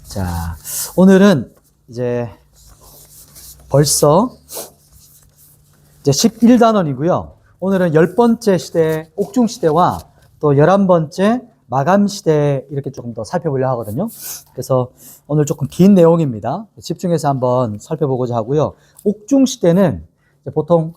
자, 오늘은 이제 벌써 이제 11단원이고요. 오늘은 10번째 시대, 옥중시대와 또 11번째 마감시대 이렇게 조금 더 살펴보려고 하거든요. 그래서 오늘 조금 긴 내용입니다. 집중해서 한번 살펴보고자 하고요. 옥중시대는 보통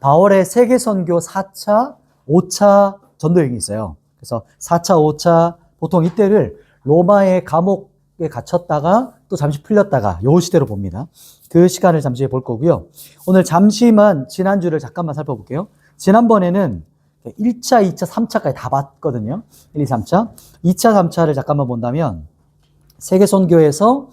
바울의 세계선교 4차, 5차 전도여행이 있어요. 그래서 4차, 5차 보통 이때를 로마의 감옥에 갇혔다가 또 잠시 풀렸다가 요 시대로 봅니다. 그 시간을 잠시 볼 거고요. 오늘 잠시만 지난주를 잠깐만 살펴볼게요. 지난번에는 1차, 2차, 3차까지 다 봤거든요. 1, 2, 3차. 2차, 3차를 잠깐만 본다면 세계선교에서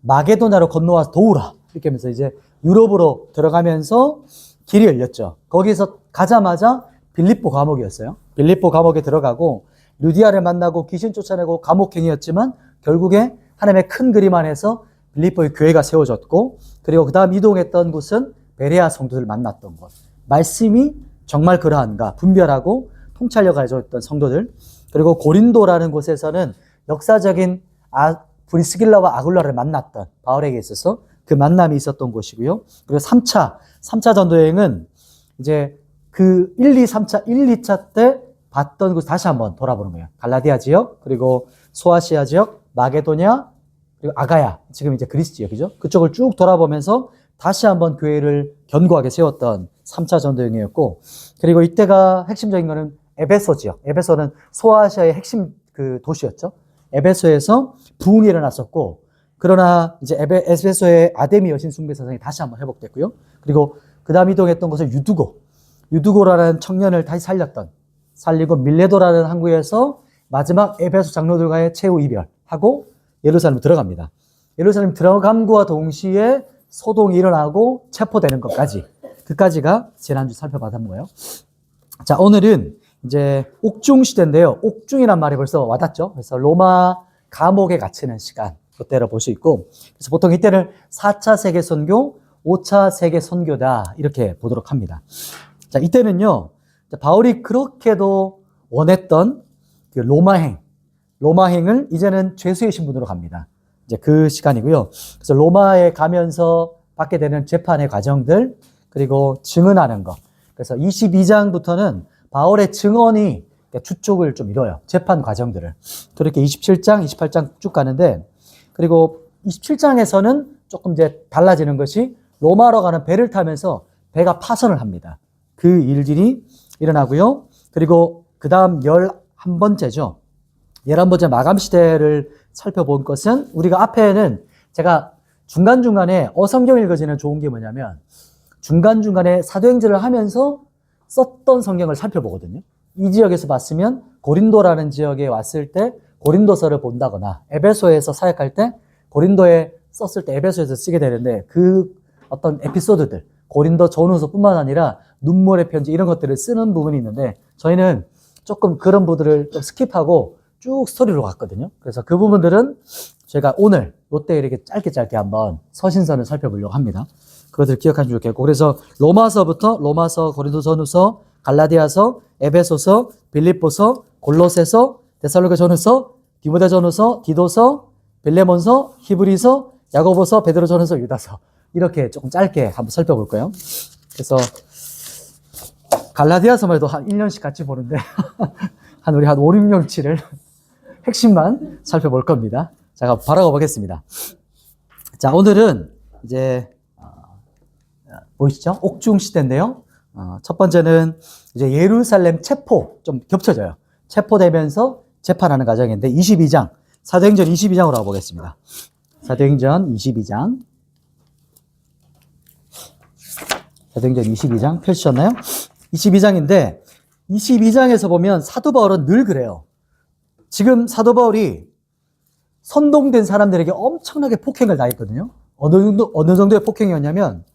마게도냐로 건너와서 도우라 이렇게 하면서 이제 유럽으로 들어가면서 길이 열렸죠. 거기서 가자마자 빌립보 감옥이었어요. 빌립보 감옥에 들어가고 루디아를 만나고 귀신 쫓아내고 감옥행이었지만 결국에 하나님의 큰 그림 안에서 빌립보의 교회가 세워졌고, 그리고 그 다음 이동했던 곳은 베레아 성도들을 만났던 곳. 말씀이 정말 그러한가 분별하고 통찰력 가지고 있던 성도들. 그리고 고린도라는 곳에서는 역사적인 브리스길라와 아굴라를 만났던 바울에게 있어서 그 만남이 있었던 곳이고요. 그리고 3차 전도여행은 이제 그 1, 2, 3차, 1, 2차 때 봤던 곳 다시 한번 돌아보는 거예요. 갈라디아 지역, 그리고 소아시아 지역, 마게도냐, 그리고 아가야, 지금 이제 그리스 지역이죠. 그쪽을 쭉 돌아보면서 다시 한번 교회를 견고하게 세웠던 3차 전도여행이었고, 그리고 이때가 핵심적인 거는 에베소 지역. 에베소는 소아시아의 핵심 그 도시였죠. 에베소에서 부흥이 일어났었고, 그러나 이제 에베소의 아데미 여신 숭배 사상이 다시 한번 회복됐고요. 그리고 그 다음 이동했던 곳은 유두고라는 청년을 다시 살리고 밀레도라는 항구에서 마지막 에베소 장로들과의 최후 이별하고 예루살렘 들어갑니다. 예루살렘 들어감과 동시에 소동이 일어나고 체포되는 것까지, 그까지가 지난주 살펴봤던 거예요. 자, 오늘은 이제 옥중시대인데요. 옥중이란 말이 벌써 와닿죠. 그래서 로마 감옥에 갇히는 시간, 그때로 볼 수 있고, 그래서 보통 이때를 4차 세계선교, 5차 세계선교다 이렇게 보도록 합니다. 자, 이때는요, 바울이 그렇게도 원했던 그 로마행을 이제는 죄수의 신분으로 갑니다. 이제 그 시간이고요. 그래서 로마에 가면서 받게 되는 재판의 과정들, 그리고 증언하는 것. 그래서 22장부터는 바울의 증언이 주쪽을 좀 이뤄요. 재판 과정들을. 그렇게 27장, 28장 쭉 가는데, 그리고 27장에서는 조금 이제 달라지는 것이 로마로 가는 배를 타면서 배가 파선을 합니다. 그 일들이 일어나고요. 그리고 그 다음 11번째죠. 11번째 마감시대를 살펴본 것은, 우리가 앞에는 제가 중간중간에 어성경 읽어지는 좋은 게 뭐냐면 중간중간에 사도행전을 하면서 썼던 성경을 살펴보거든요. 이 지역에서 봤으면 고린도라는 지역에 왔을 때 고린도서를 본다거나, 에베소에서 사역할 때 고린도에 썼을 때 에베소에서 쓰게 되는데, 그 어떤 에피소드들, 고린도 전후서뿐만 아니라 눈물의 편지 이런 것들을 쓰는 부분이 있는데, 저희는 조금 그런 부분들을 좀 스킵하고 쭉 스토리로 갔거든요. 그래서 그 부분들은 제가 오늘 롯데 이렇게 짧게 한번 서신서를 살펴보려고 합니다. 그것들 기억하시면 좋겠고, 그래서 로마서, 고린도 전후서, 갈라디아서, 에베소서, 빌립보서, 골로새서, 데살로니가 전후서, 디모데 전후서, 디도서, 빌레몬서, 히브리서, 야고보서, 베드로 전후서, 유다서, 이렇게 조금 짧게 한번 살펴볼 거예요. 그래서 갈라디아서만 해도 한 1년씩 같이 보는데 우리 한 5, 6년치를 핵심만 살펴볼 겁니다. 자, 바로 가보겠습니다. 자, 오늘은 이제 보이시죠? 옥중시대인데요. 첫 번째는 이제 예루살렘 체포, 좀 겹쳐져요. 체포되면서 재판하는 과정인데, 22장, 사도행전 22장으로 가보겠습니다. 사도행전 22장. 사도행전 22장 펼치셨나요? 22장인데 22장에서 보면 사도 바울은 늘 그래요. 지금 사도 바울이 선동된 사람들에게 엄청나게 폭행을 당했거든요. 어느 정도의 폭행이었냐면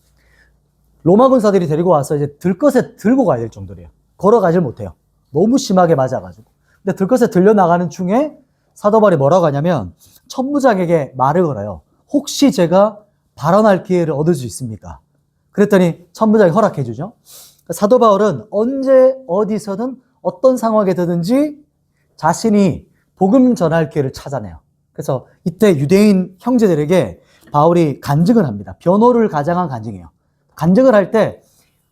로마 군사들이 데리고 와서 이제 들것에 들고 가야 될 정도래요. 걸어가질 못해요. 너무 심하게 맞아가지고. 근데 들것에 들려나가는 중에 사도 바울이 뭐라고 하냐면 천부장에게 말을 걸어요. 혹시 제가 발언할 기회를 얻을 수 있습니까? 그랬더니 천부장이 허락해 주죠. 사도 바울은 언제 어디서든 어떤 상황에 드든지 자신이 복음 전할 기회를 찾아내요. 그래서 이때 유대인 형제들에게 바울이 간증을 합니다. 변호를 가장한 간증이에요. 간증을 할 때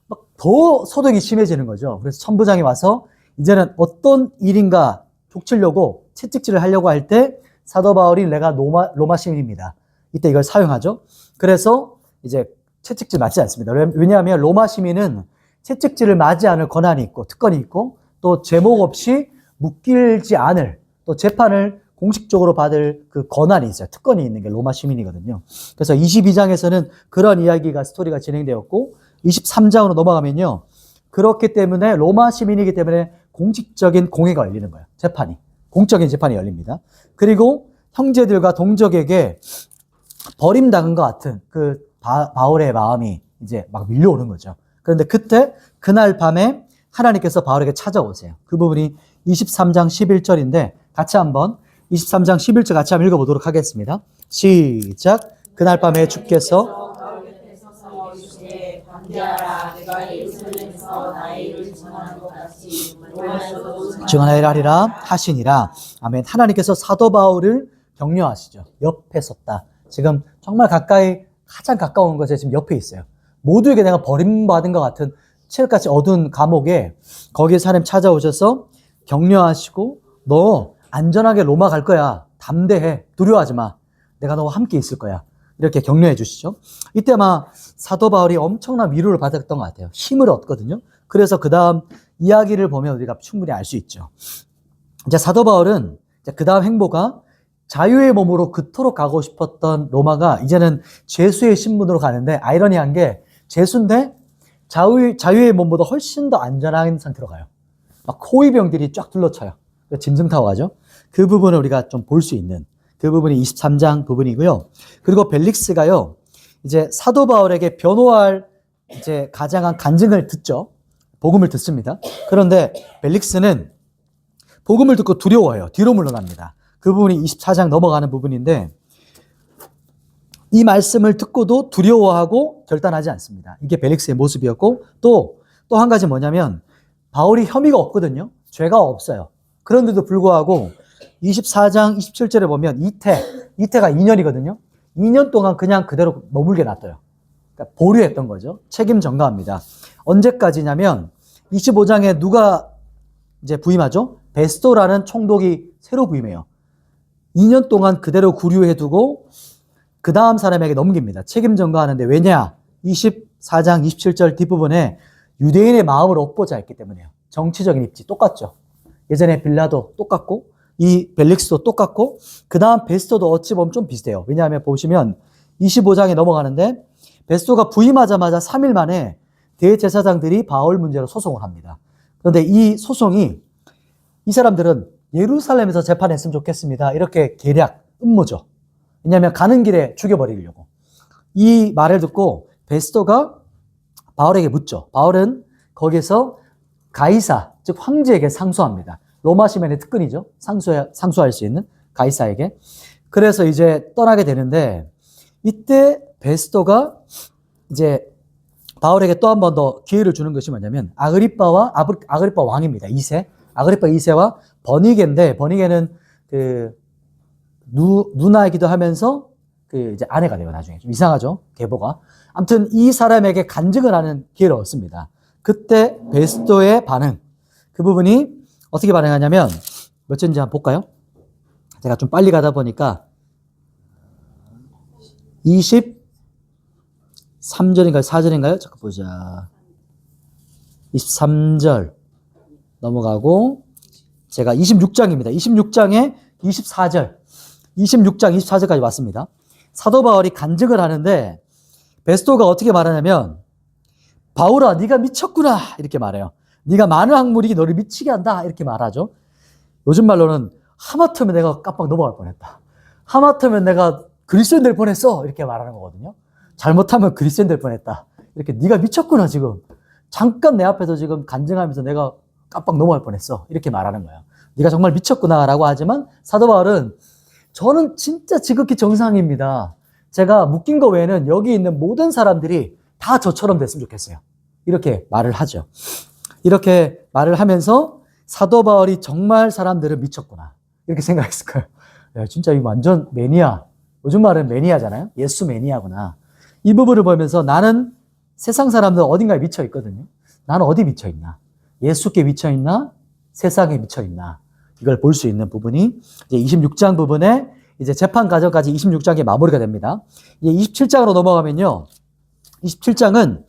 막 더 소득이 심해지는 거죠. 그래서 천부장이 와서 이제는 어떤 일인가 족치려고 채찍질을 하려고 할 때 사도 바울이 내가 로마 시민입니다. 이때 이걸 사용하죠. 그래서 이제 채찍질 맞지 않습니다. 왜냐하면 로마 시민은 채찍질을 맞지 않을 권한이 있고 특권이 있고 또 제목 없이 묶이지 않을 또 재판을 공식적으로 받을 그 권한이 있어요. 특권이 있는 게 로마 시민이거든요. 그래서 22장에서는 그런 이야기가 스토리가 진행되었고 23장으로 넘어가면요. 그렇기 때문에 로마 시민이기 때문에 공식적인 공회가 열리는 거예요. 재판이. 공적인 재판이 열립니다. 그리고 형제들과 동족에게 버림당한 것 같은 그 바울의 마음이 이제 막 밀려오는 거죠. 그런데 그때 그날 밤에 하나님께서 바울에게 찾아오세요. 그 부분이 23장 11절인데 같이 한번 23장 11절 같이 한번 읽어보도록 하겠습니다. 시작. 그날 밤에 주께서 증언하리라 하리라 하시니라. 아멘. 하나님께서 사도 바울을 격려하시죠. 옆에 섰다. 지금 정말 가까이 가장 가까운 것에 지금 옆에 있어요. 모두에게 내가 버림받은 것 같은 칠흑같이 어두운 감옥에 거기에 하나님 찾아오셔서 격려하시고 너 안전하게 로마 갈 거야. 담대해. 두려워하지 마. 내가 너와 함께 있을 거야. 이렇게 격려해 주시죠. 이때 아마 사도 바울이 엄청난 위로를 받았던 것 같아요. 힘을 얻거든요. 그래서 그 다음 이야기를 보면 우리가 충분히 알 수 있죠. 이제 사도 바울은 그 다음 행보가 자유의 몸으로 그토록 가고 싶었던 로마가 이제는 죄수의 신분으로 가는데 아이러니한 게 죄수인데 자유의 몸보다 훨씬 더 안전한 상태로 가요. 막 호위병들이 쫙 둘러쳐요. 짐승 타고 가죠. 그 부분을 우리가 좀 볼 수 있는 그 부분이 23장 부분이고요. 그리고 벨릭스가요, 이제 사도 바울에게 변호할 이제 가장한 간증을 듣죠. 복음을 듣습니다. 그런데 벨릭스는 복음을 듣고 두려워해요. 뒤로 물러납니다. 그 부분이 24장 넘어가는 부분인데 이 말씀을 듣고도 두려워하고 결단하지 않습니다. 이게 벨릭스의 모습이었고 또 한 가지 뭐냐면 바울이 혐의가 없거든요. 죄가 없어요. 그런데도 불구하고 24장 27절에 보면 이태가 2년이거든요. 2년 동안 그냥 그대로 머물게 놔둬요. 그러니까 보류했던 거죠. 책임 전가합니다. 언제까지냐면 25장에 누가 이제 부임하죠? 베스토라는 총독이 새로 부임해요. 2년 동안 그대로 구류해두고 그 다음 사람에게 넘깁니다. 책임 전가하는데 왜냐? 24장 27절 뒷부분에 유대인의 마음을 얻고자 했기 때문이에요. 정치적인 입지 똑같죠. 예전에 빌라도 똑같고 이 벨릭스도 똑같고 그 다음 베스토도 어찌 보면 좀 비슷해요. 왜냐하면 보시면 25장에 넘어가는데 베스토가 부임하자마자 3일 만에 대제사장들이 바울 문제로 소송을 합니다. 그런데 이 소송이 이 사람들은 예루살렘에서 재판했으면 좋겠습니다. 이렇게 계략, 음모죠. 왜냐하면 가는 길에 죽여버리려고. 이 말을 듣고 베스토가 바울에게 묻죠. 바울은 거기서 가이사, 즉 황제에게 상소합니다. 로마 시민의 특권이죠. 상소할 수 있는 가이사에게. 그래서 이제 떠나게 되는데 이때 베스토가 이제 바울에게 또 한 번 더 기회를 주는 것이 뭐냐면 아그리빠 왕입니다. 2세. 아그리빠 2세와 버니게인데 버니게는 그 누나이기도 하면서 그 이제 아내가 돼요. 나중에 좀 이상하죠. 계보가. 아무튼 이 사람에게 간증을 하는 기회를 얻습니다. 그때 베스토의 반응. 그 부분이 어떻게 반응하냐면 몇 절인지 한번 볼까요? 제가 좀 빨리 가다 보니까 23절인가요? 4절인가요? 잠깐 보자. 23절 넘어가고 제가 26장입니다. 26장에 24절 26장 24절까지 왔습니다. 사도 바울이 간증을 하는데 베스토가 어떻게 말하냐면 바울아 네가 미쳤구나 이렇게 말해요. 네가 많은 학문이 너를 미치게 한다 이렇게 말하죠. 요즘 말로는 하마터면 내가 깜빡 넘어갈 뻔했다. 하마터면 내가 그리스도인 될 뻔했어 이렇게 말하는 거거든요. 잘못하면 그리스도인 될 뻔했다. 이렇게 네가 미쳤구나 지금. 잠깐 내 앞에서 지금 간증하면서 내가 깜빡 넘어갈 뻔했어 이렇게 말하는 거예요. 네가 정말 미쳤구나라고 하지만 사도 바울은 저는 진짜 지극히 정상입니다. 제가 묶인 거 외에는 여기 있는 모든 사람들이 다 저처럼 됐으면 좋겠어요. 이렇게 말을 하죠. 이렇게 말을 하면서 사도 바울이 정말 사람들은 미쳤구나. 이렇게 생각했을 거예요. 야, 진짜 이거 완전 매니아. 요즘 말은 매니아잖아요. 예수 매니아구나. 이 부분을 보면서 나는 세상 사람들 어딘가에 미쳐 있거든요. 나는 어디 미쳐 있나? 예수께 미쳐 있나? 세상에 미쳐 있나? 이걸 볼 수 있는 부분이 이제 26장 부분에 이제 재판 과정까지 26장이 마무리가 됩니다. 이제 27장으로 넘어가면요. 27장은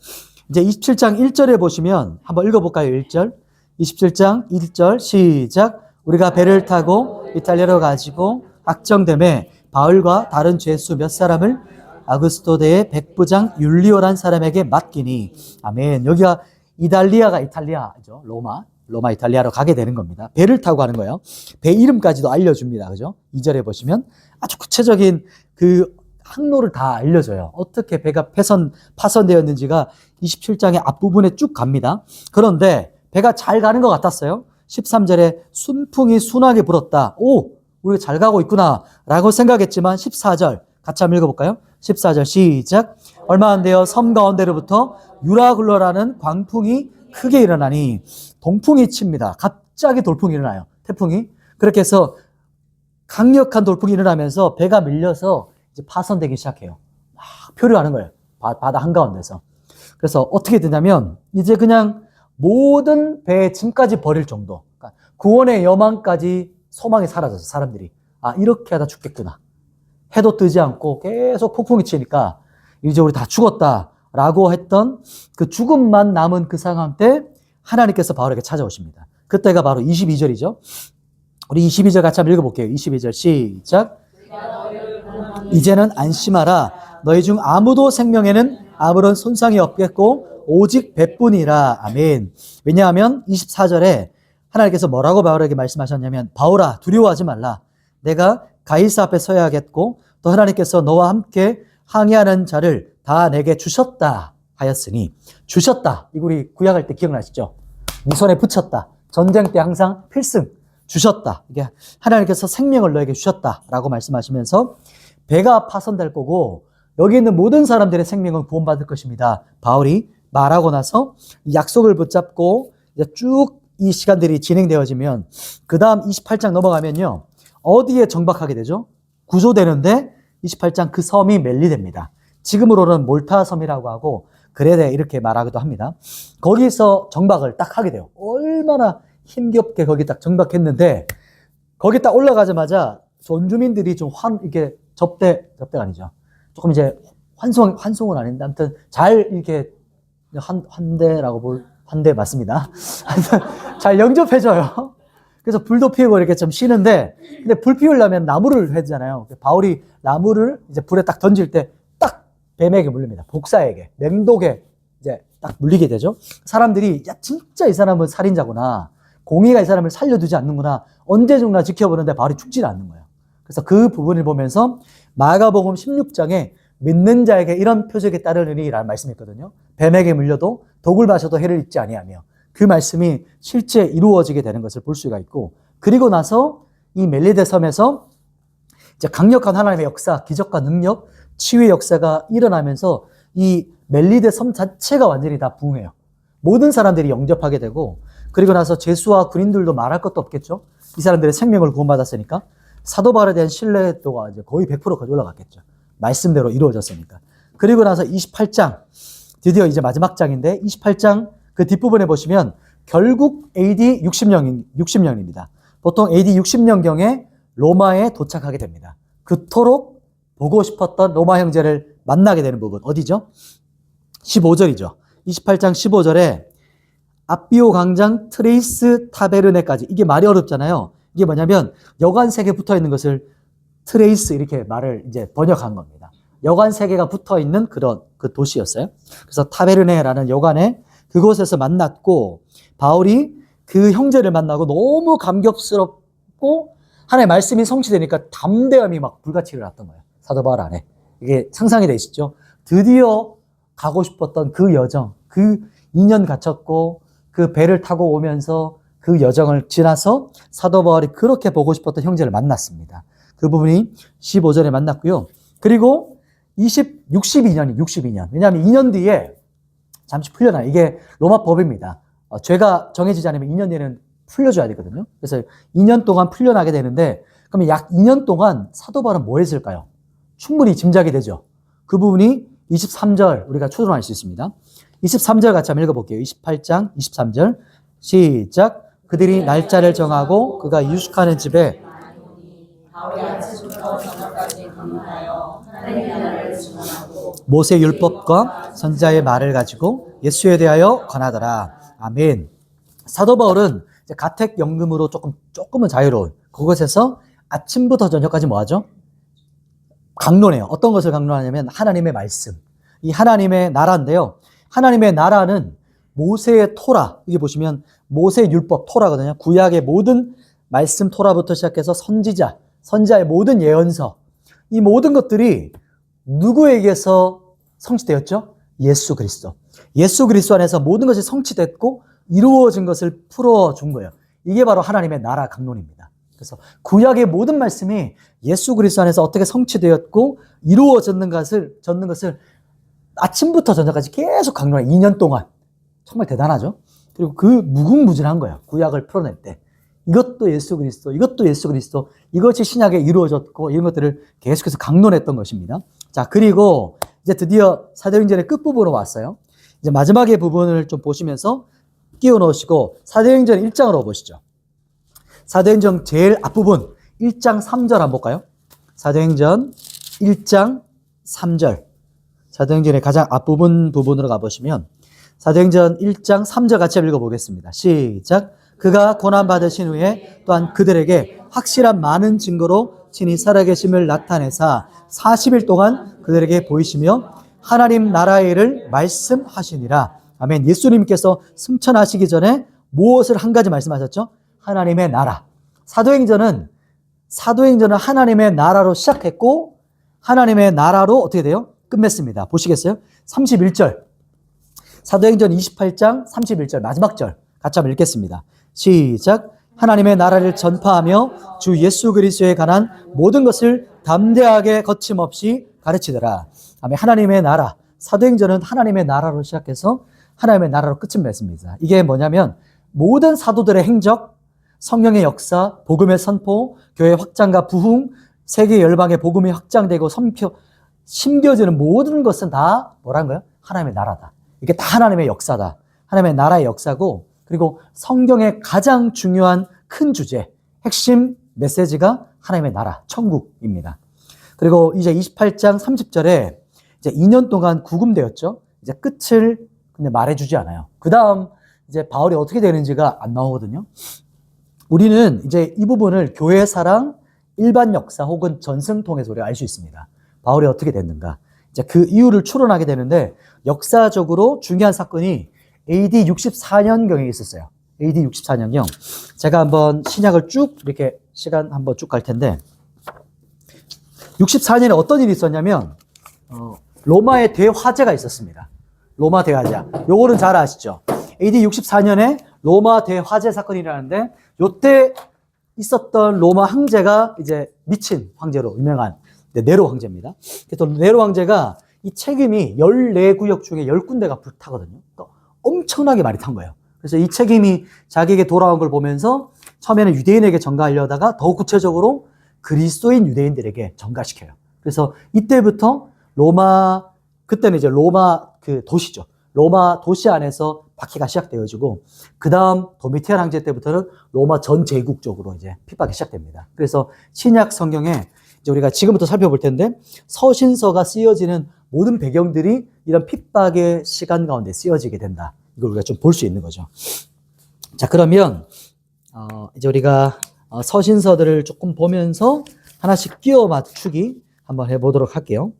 이제 27장 1절에 보시면 한번 읽어볼까요? 1절. 27장 1절 시작. 우리가 배를 타고 이탈리아로 가지고 확정됨에 바울과 다른 죄수 몇 사람을 아그스토대의 백부장 율리오란 사람에게 맡기니. 아멘. 여기가 이탈리아죠. 로마 이탈리아로 가게 되는 겁니다. 배를 타고 가는 거예요. 배 이름까지도 알려줍니다. 그죠? 2절에 보시면 아주 구체적인 그 항로를 다 알려줘요. 어떻게 배가 파손되었는지가 27장의 앞부분에 쭉 갑니다. 그런데 배가 잘 가는 것 같았어요. 13절에 순풍이 순하게 불었다. 오, 우리가 잘 가고 있구나 라고 생각했지만 14절 같이 한번 읽어볼까요? 14절 시작. 얼마 안 되어 섬 가운데로부터 유라굴로라는 광풍이 크게 일어나니 동풍이 칩니다. 갑자기 돌풍이 일어나요. 태풍이. 그렇게 해서 강력한 돌풍이 일어나면서 배가 밀려서 이제 파손되기 시작해요. 막 표류하는 거예요. 바다 한가운데서. 그래서 어떻게 되냐면 이제 그냥 모든 배의 짐까지 버릴 정도. 그러니까 구원의 여망까지 소망이 사라졌어요. 사람들이. 아, 이렇게 하다 죽겠구나. 해도 뜨지 않고 계속 폭풍이 치니까 이제 우리 다 죽었다라고 했던 그 죽음만 남은 그 상황 때 하나님께서 바울에게 찾아오십니다. 그때가 바로 22절이죠. 우리 22절 같이 한번 읽어볼게요. 22절 시작. 이제는 안심하라. 너희 중 아무도 생명에는 아무런 손상이 없겠고 오직 배뿐이라. 아멘. 왜냐하면 24절에 하나님께서 뭐라고 바울에게 말씀하셨냐면 바울아 두려워하지 말라. 내가 가이사 앞에 서야겠고 또 하나님께서 너와 함께 항해하는 자를 다 내게 주셨다 하였으니. 주셨다. 이거 우리 구약할 때 기억나시죠? 네 손에 붙였다. 전쟁 때 항상 필승. 주셨다. 이게 하나님께서 생명을 너에게 주셨다라고 말씀하시면서 배가 파손될 거고 여기 있는 모든 사람들의 생명은 구원받을 것입니다. 바울이 말하고 나서 약속을 붙잡고 이제 쭉 이 시간들이 진행되어지면 그 다음 28장 넘어가면요. 어디에 정박하게 되죠? 구조되는데 28장 그 섬이 멜리데입니다. 지금으로는 몰타 섬이라고 하고 그레데 이렇게 말하기도 합니다. 거기서 정박을 딱 하게 돼요. 얼마나 힘겹게 거기 딱 정박했는데 거기 딱 올라가자마자 원주민들이 좀 이렇게 접대가 아니죠. 조금 이제 환송은 아닌데 아무튼 잘 이렇게 환대 맞습니다. 잘 영접해줘요. 그래서 불도 피우고 이렇게 좀 쉬는데 근데 불 피우려면 나무를 해야 되잖아요. 바울이 나무를 이제 불에 딱 던질 때 딱 뱀에게 물립니다. 복사에게 맹독에 이제 딱 물리게 되죠. 사람들이 야 진짜 이 사람은 살인자구나. 공의가 이 사람을 살려두지 않는구나. 언제 죽나 지켜보는데 바울이 죽지는 않는 거예요. 그래서 그 부분을 보면서 마가복음 16장에 믿는 자에게 이런 표적이 따르느니라는 말씀이 있거든요. 뱀에게 물려도 독을 마셔도 해를 입지 아니하며 그 말씀이 실제 이루어지게 되는 것을 볼 수가 있고 그리고 나서 이 멜리데 섬에서 이제 강력한 하나님의 역사, 기적과 능력, 치유의 역사가 일어나면서 이 멜리데 섬 자체가 완전히 다 부흥해요. 모든 사람들이 영접하게 되고 그리고 나서 제수와 군인들도 말할 것도 없겠죠. 이 사람들의 생명을 구원받았으니까 사도 바울에 대한 신뢰도가 이제 거의 100%까지 올라갔겠죠. 말씀대로 이루어졌으니까. 그리고 나서 28장 드디어 이제 마지막 장인데 28장 그 뒷부분에 보시면 결국 AD 60년입니다. 보통 AD 60년경에 로마에 도착하게 됩니다. 그토록 보고 싶었던 로마 형제를 만나게 되는 부분 어디죠? 15절이죠. 28장 15절에 아비오 광장 트레이스 타베르네까지 이게 말이 어렵잖아요. 이게 뭐냐면 여관색에 붙어 있는 것을 트레이스 이렇게 말을 이제 번역한 겁니다. 여관세계가 붙어 있는 그런 그 도시였어요. 그래서 타베르네라는 여관에 그곳에서 만났고 바울이 그 형제를 만나고 너무 감격스럽고 하나님의 말씀이 성취되니까 담대함이 막 불같이 일어났던 거예요. 사도 바울 안에. 이게 상상이 되시죠? 드디어 가고 싶었던 그 여정, 그 2년 갇혔고 그 배를 타고 오면서 그 여정을 지나서 사도 바울이 그렇게 보고 싶었던 형제를 만났습니다. 그 부분이 15절에 만났고요. 그리고 62년. 왜냐하면 2년 뒤에 잠시 풀려나요. 이게 로마 법입니다. 죄가 정해지지 않으면 2년 뒤에는 풀려줘야 되거든요. 그래서 2년 동안 풀려나게 되는데 그러면 약 2년 동안 사도 바울은 뭐 했을까요? 충분히 짐작이 되죠. 그 부분이 23절 우리가 추론할 수 있습니다. 23절 같이 한번 읽어볼게요. 28장 23절 시작. 그들이 날짜를 정하고 그가 유숙하는 집에 모세 율법과 선지자의 말을 가지고 예수에 대하여 권하더라. 아멘. 사도 바울은 이제 가택연금으로 조금은 자유로운 그곳에서 아침부터 저녁까지 뭐 하죠? 강론해요. 어떤 것을 강론하냐면 하나님의 말씀. 이 하나님의 나라인데요. 하나님의 나라는 모세의 토라, 여기 보시면 모세 율법 토라거든요. 구약의 모든 말씀 토라부터 시작해서 선지자의 모든 예언서, 이 모든 것들이 누구에게서 성취되었죠? 예수 그리스도. 예수 그리스도 안에서 모든 것이 성취됐고 이루어진 것을 풀어준 거예요. 이게 바로 하나님의 나라 강론입니다. 그래서 구약의 모든 말씀이 예수 그리스도 안에서 어떻게 성취되었고 이루어졌는 것을 아침부터 저녁까지 계속 강론해 2년 동안. 정말 대단하죠? 그리고 그 무궁무진한 거예요. 구약을 풀어낼 때. 이것도 예수 그리스도, 이것도 예수 그리스도, 이것이 신약에 이루어졌고 이런 것들을 계속해서 강론했던 것입니다. 자, 그리고 이제 드디어 사도행전의 끝부분으로 왔어요. 이제 마지막의 부분을 좀 보시면서 끼워 넣으시고 사도행전 1장으로 보시죠. 사도행전 제일 앞부분 1장 3절 한번 볼까요? 사도행전 1장 3절. 사도행전의 가장 앞부분으로 가보시면 사도행전 1장 3절 같이 읽어보겠습니다. 시작. 그가 고난받으신 후에 또한 그들에게 확실한 많은 증거로 친히 살아계심을 나타내사 40일 동안 그들에게 보이시며 하나님 나라의 일을 말씀하시니라. 아멘. 예수님께서 승천하시기 전에 무엇을 한 가지 말씀하셨죠? 하나님의 나라. 사도행전은 하나님의 나라로 시작했고 하나님의 나라로 어떻게 돼요? 끝맺습니다. 보시겠어요? 31절. 사도행전 28장 31절 마지막 절 같이 한번 읽겠습니다. 시작. 하나님의 나라를 전파하며 주 예수 그리스도에 관한 모든 것을 담대하게 거침없이 가르치더라. 아멘. 하나님의 나라. 사도행전은 하나님의 나라로 시작해서 하나님의 나라로 끝을 맺습니다. 이게 뭐냐면 모든 사도들의 행적, 성령의 역사, 복음의 선포, 교회 확장과 부흥, 세계 열방의 복음이 확장되고 심겨지는 모든 것은 다 뭐란 거예요? 하나님의 나라다. 이게 다 하나님의 역사다. 하나님의 나라의 역사고, 그리고 성경의 가장 중요한 큰 주제, 핵심 메시지가 하나님의 나라, 천국입니다. 그리고 이제 28장 30절에 이제 2년 동안 구금되었죠. 이제 끝을 근데 말해주지 않아요. 그 다음 이제 바울이 어떻게 되는지가 안 나오거든요. 우리는 이제 이 부분을 교회 사랑, 일반 역사 혹은 전승 통해서 우리가 알 수 있습니다. 바울이 어떻게 됐는가. 이제 그 이유를 추론하게 되는데 역사적으로 중요한 사건이 AD 64년경에 있었어요. AD 64년경. 제가 한번 신약을 쭉 이렇게 시간 한번 쭉 갈 텐데 64년에 어떤 일이 있었냐면 로마의 대화재가 있었습니다. 로마 대화재. 요거는 잘 아시죠? AD 64년에 로마 대화재 사건이라는데 요때 있었던 로마 황제가 이제 미친 황제로 유명한 네로 황제입니다. 그래서 네로 황제가 이 책임이 14구역 중에 10군데가 불타거든요. 그러니까 엄청나게 많이 탄 거예요. 그래서 이 책임이 자기에게 돌아온 걸 보면서 처음에는 유대인에게 전가하려다가 더 구체적으로 그리스도인 유대인들에게 전가시켜요. 그래서 이때부터 그때는 이제 로마 그 도시죠. 로마 도시 안에서 박해가 시작되어지고, 그 다음 도미티안 황제 때부터는 로마 전 제국적으로 이제 핍박이 시작됩니다. 그래서 신약 성경에 이제 우리가 지금부터 살펴볼 텐데, 서신서가 쓰여지는 모든 배경들이 이런 핍박의 시간 가운데 쓰여지게 된다. 이걸 우리가 좀 볼 수 있는 거죠. 자, 그러면, 이제 우리가 서신서들을 조금 보면서 하나씩 끼워 맞추기 한번 해보도록 할게요.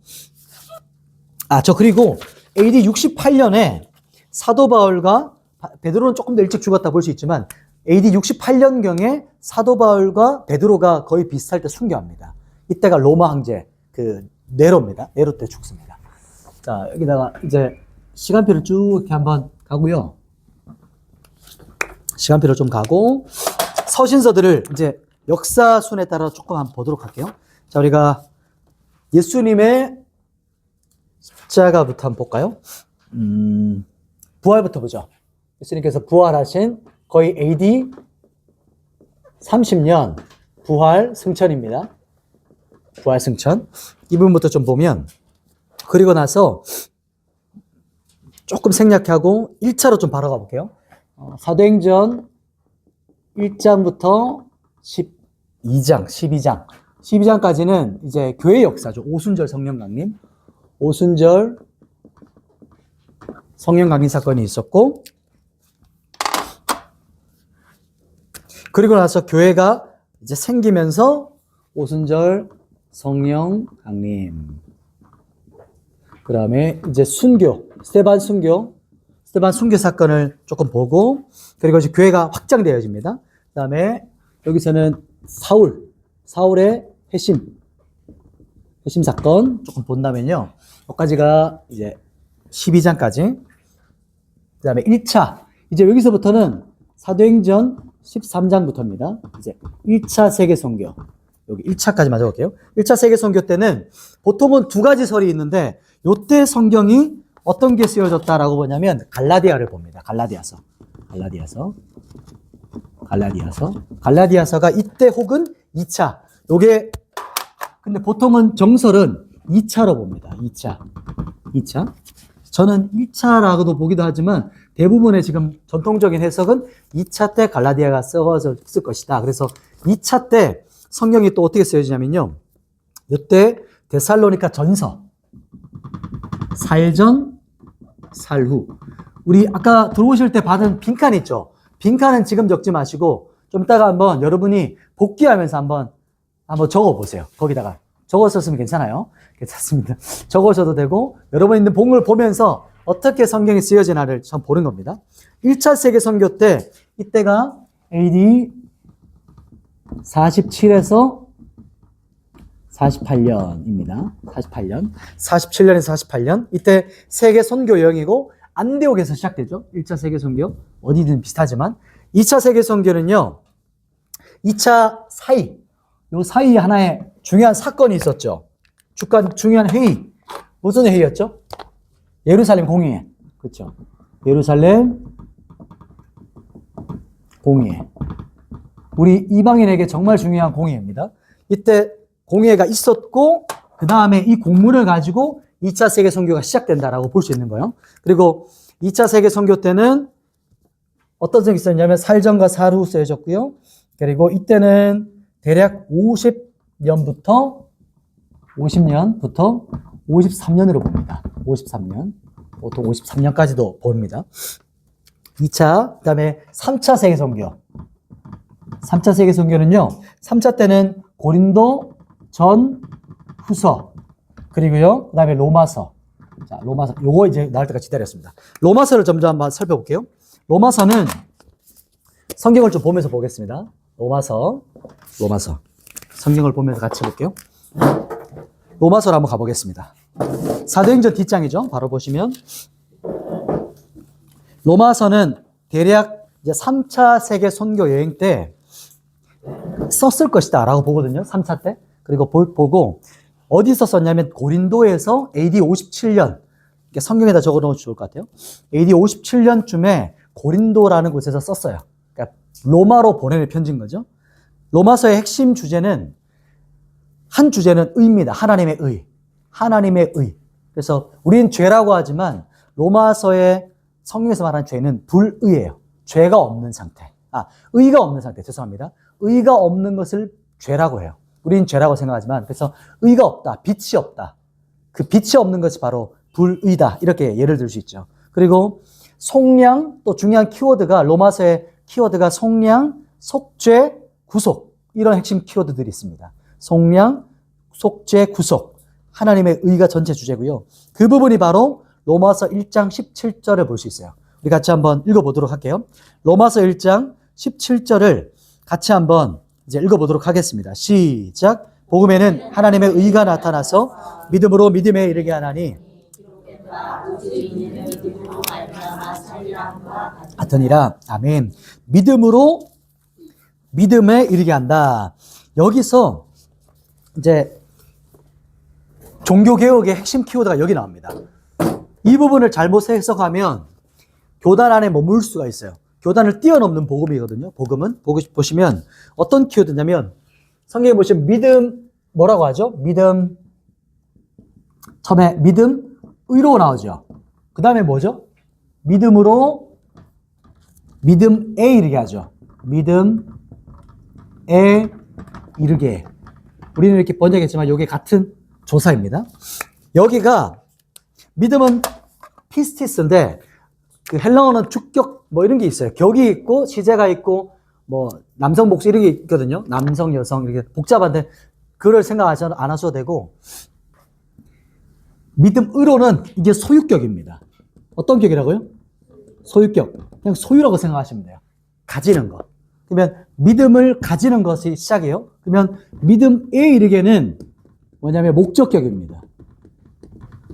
그리고 AD 68년에 사도 바울과 베드로는 조금 더 일찍 죽었다 볼 수 있지만 AD 68년경에 사도 바울과 베드로가 거의 비슷할 때 순교합니다. 이때가 로마 황제 그 네로입니다. 네로 때 죽습니다. 자, 여기다가 이제 시간표를 쭉 이렇게 한번 가고요. 시간표를 좀 가고 서신서들을 이제 역사 순에 따라 조금 한번 보도록 할게요. 자, 우리가 예수님의 십자가부터 한번 볼까요? 부활부터 보죠. 예수님께서 부활하신 거의 AD 30년, 부활 승천입니다. 부활 승천. 이 부분부터 좀 보면, 그리고 나서 조금 생략하고 1차로 좀 바로 가볼게요. 사도행전 1장부터 12장까지는 이제 교회 역사죠. 오순절 성령 강림. 오순절 성령 강림 사건이 있었고, 그리고 나서 교회가 이제 생기면서 오순절 성령 강림. 그 다음에 이제 순교, 스테반 순교 사건을 조금 보고, 그리고 이제 교회가 확장되어집니다. 그 다음에 여기서는 사울의 회심 사건 조금 본다면요. 여기까지가 이제 12장까지. 그 다음에 1차. 이제 여기서부터는 사도행전 13장부터입니다. 이제 1차 세계선교. 여기 1차까지 마저 볼게요. 1차 세계선교 때는 보통은 두 가지 설이 있는데, 요때 성경이 어떤 게 쓰여졌다라고 보냐면, 갈라디아를 봅니다. 갈라디아서가 이때 혹은 2차. 요게, 근데 보통은 정설은 2차로 봅니다. 2차. 저는 1차라고도 보기도 하지만, 대부분의 지금 전통적인 해석은 2차 때 갈라디아가 쓰였을 것이다. 그래서 2차 때 성경이 또 어떻게 쓰여지냐면요. 이때 데살로니가 전서, 살전, 살후. 우리 아까 들어오실 때 받은 빈칸 있죠? 빈칸은 지금 적지 마시고 좀 이따가 한번 여러분이 복귀하면서 한번 적어보세요. 거기다가 적었었으면 괜찮아요. 괜찮습니다. 적으셔도 되고, 여러분 있는 본을 보면서 어떻게 성경이 쓰여지나를 참 보는 겁니다. 1차 세계 선교 때, 이때가 AD 47에서 48년입니다. 47년에서 48년. 이때 세계 선교 여행이고, 안디옥에서 시작되죠. 1차 세계 선교. 어디든 비슷하지만. 2차 세계 선교는요, 2차 요 사이에 하나의 중요한 사건이 있었죠. 중요한 회의. 무슨 회의였죠? 예루살렘 공의회. 그렇죠. 예루살렘 공의회. 우리 이방인에게 정말 중요한 공의회입니다. 이때 공의회가 있었고, 그 다음에 이 공문을 가지고 2차 세계 선교가 시작된다라고 볼 수 있는 거예요. 그리고 2차 세계 선교 때는 어떤 점이 있었냐면, 살전과 살후 쓰여졌고요. 그리고 이때는 대략 50년부터 53년으로 봅니다. 53년. 보통 53년까지도 봅니다. 2차, 그 다음에 3차 세계선교. 3차 세계선교는요, 3차 때는 고린도 전 후서, 그리고요, 그 다음에 로마서. 자, 로마서. 요거 이제 나올 때까지 기다렸습니다. 로마서를 점점 한번 살펴볼게요. 로마서는 성경을 좀 보면서 보겠습니다. 로마서. 성경을 보면서 같이 볼게요. 로마서로 한번 가보겠습니다. 사도행전 뒷장이죠. 바로 보시면. 로마서는 대략 이제 3차 세계 선교 여행 때 썼을 것이다 라고 보거든요. 3차 때. 그리고 보고 어디서 썼냐면 고린도에서 AD 57년. 성경에다 적어 놓으면 좋을 것 같아요. AD 57년쯤에 고린도라는 곳에서 썼어요. 그러니까 로마로 보내는 편지인 거죠. 로마서의 핵심 주제는, 한 주제는 의입니다. 하나님의 의. 그래서 우리는 죄라고 하지만 로마서의 성경에서 말하는 죄는 불의예요. 죄가 없는 상태. 의가 없는 상태. 죄송합니다. 의가 없는 것을 죄라고 해요. 우리는 죄라고 생각하지만, 그래서 의가 없다, 빛이 없다. 그 빛이 없는 것이 바로 불의다. 이렇게 예를 들 수 있죠. 그리고 속량, 또 중요한 키워드가, 로마서의 키워드가 속량, 속죄, 구속. 이런 핵심 키워드들이 있습니다. 속량, 속죄, 구속. 하나님의 의가 전체 주제고요. 그 부분이 바로 로마서 1장 17절을 볼 수 있어요. 우리 같이 한번 읽어보도록 할게요. 로마서 1장 17절을 같이 한번 이제 읽어보도록 하겠습니다. 시작. 복음에는 하나님의 의가 나타나서 믿음으로 믿음에 이르게 하나니 같으니라. 아멘. 믿음으로 믿음에 이르게 한다. 여기서 이제 종교개혁의 핵심 키워드가 여기 나옵니다. 이 부분을 잘못 해석하면 교단 안에 머물 수가 있어요. 교단을 뛰어넘는 복음이거든요. 복음은 보시면 어떤 키워드냐면 성경에 보시면 믿음 뭐라고 하죠? 믿음 처음에 믿음 의로 나오죠. 그 다음에 뭐죠? 믿음으로 믿음에 이르게 하죠. 믿음에 이르게. 우리는 이렇게 번역했지만 이게 같은 조사입니다. 여기가 믿음은 피스티스인데 그 헬라어는 주격 뭐 이런 게 있어요. 격이 있고 시제가 있고 뭐 남성 복수 이런 게 있거든요. 남성 여성 이렇게 복잡한데 그걸 생각하지 안 하셔도 되고 믿음으로는 이게 소유격입니다. 어떤 격이라고요? 소유격. 그냥 소유라고 생각하시면 돼요. 가지는 것. 그러면 믿음을 가지는 것이 시작이에요. 그러면 믿음에 이르게는 뭐냐면 목적격입니다.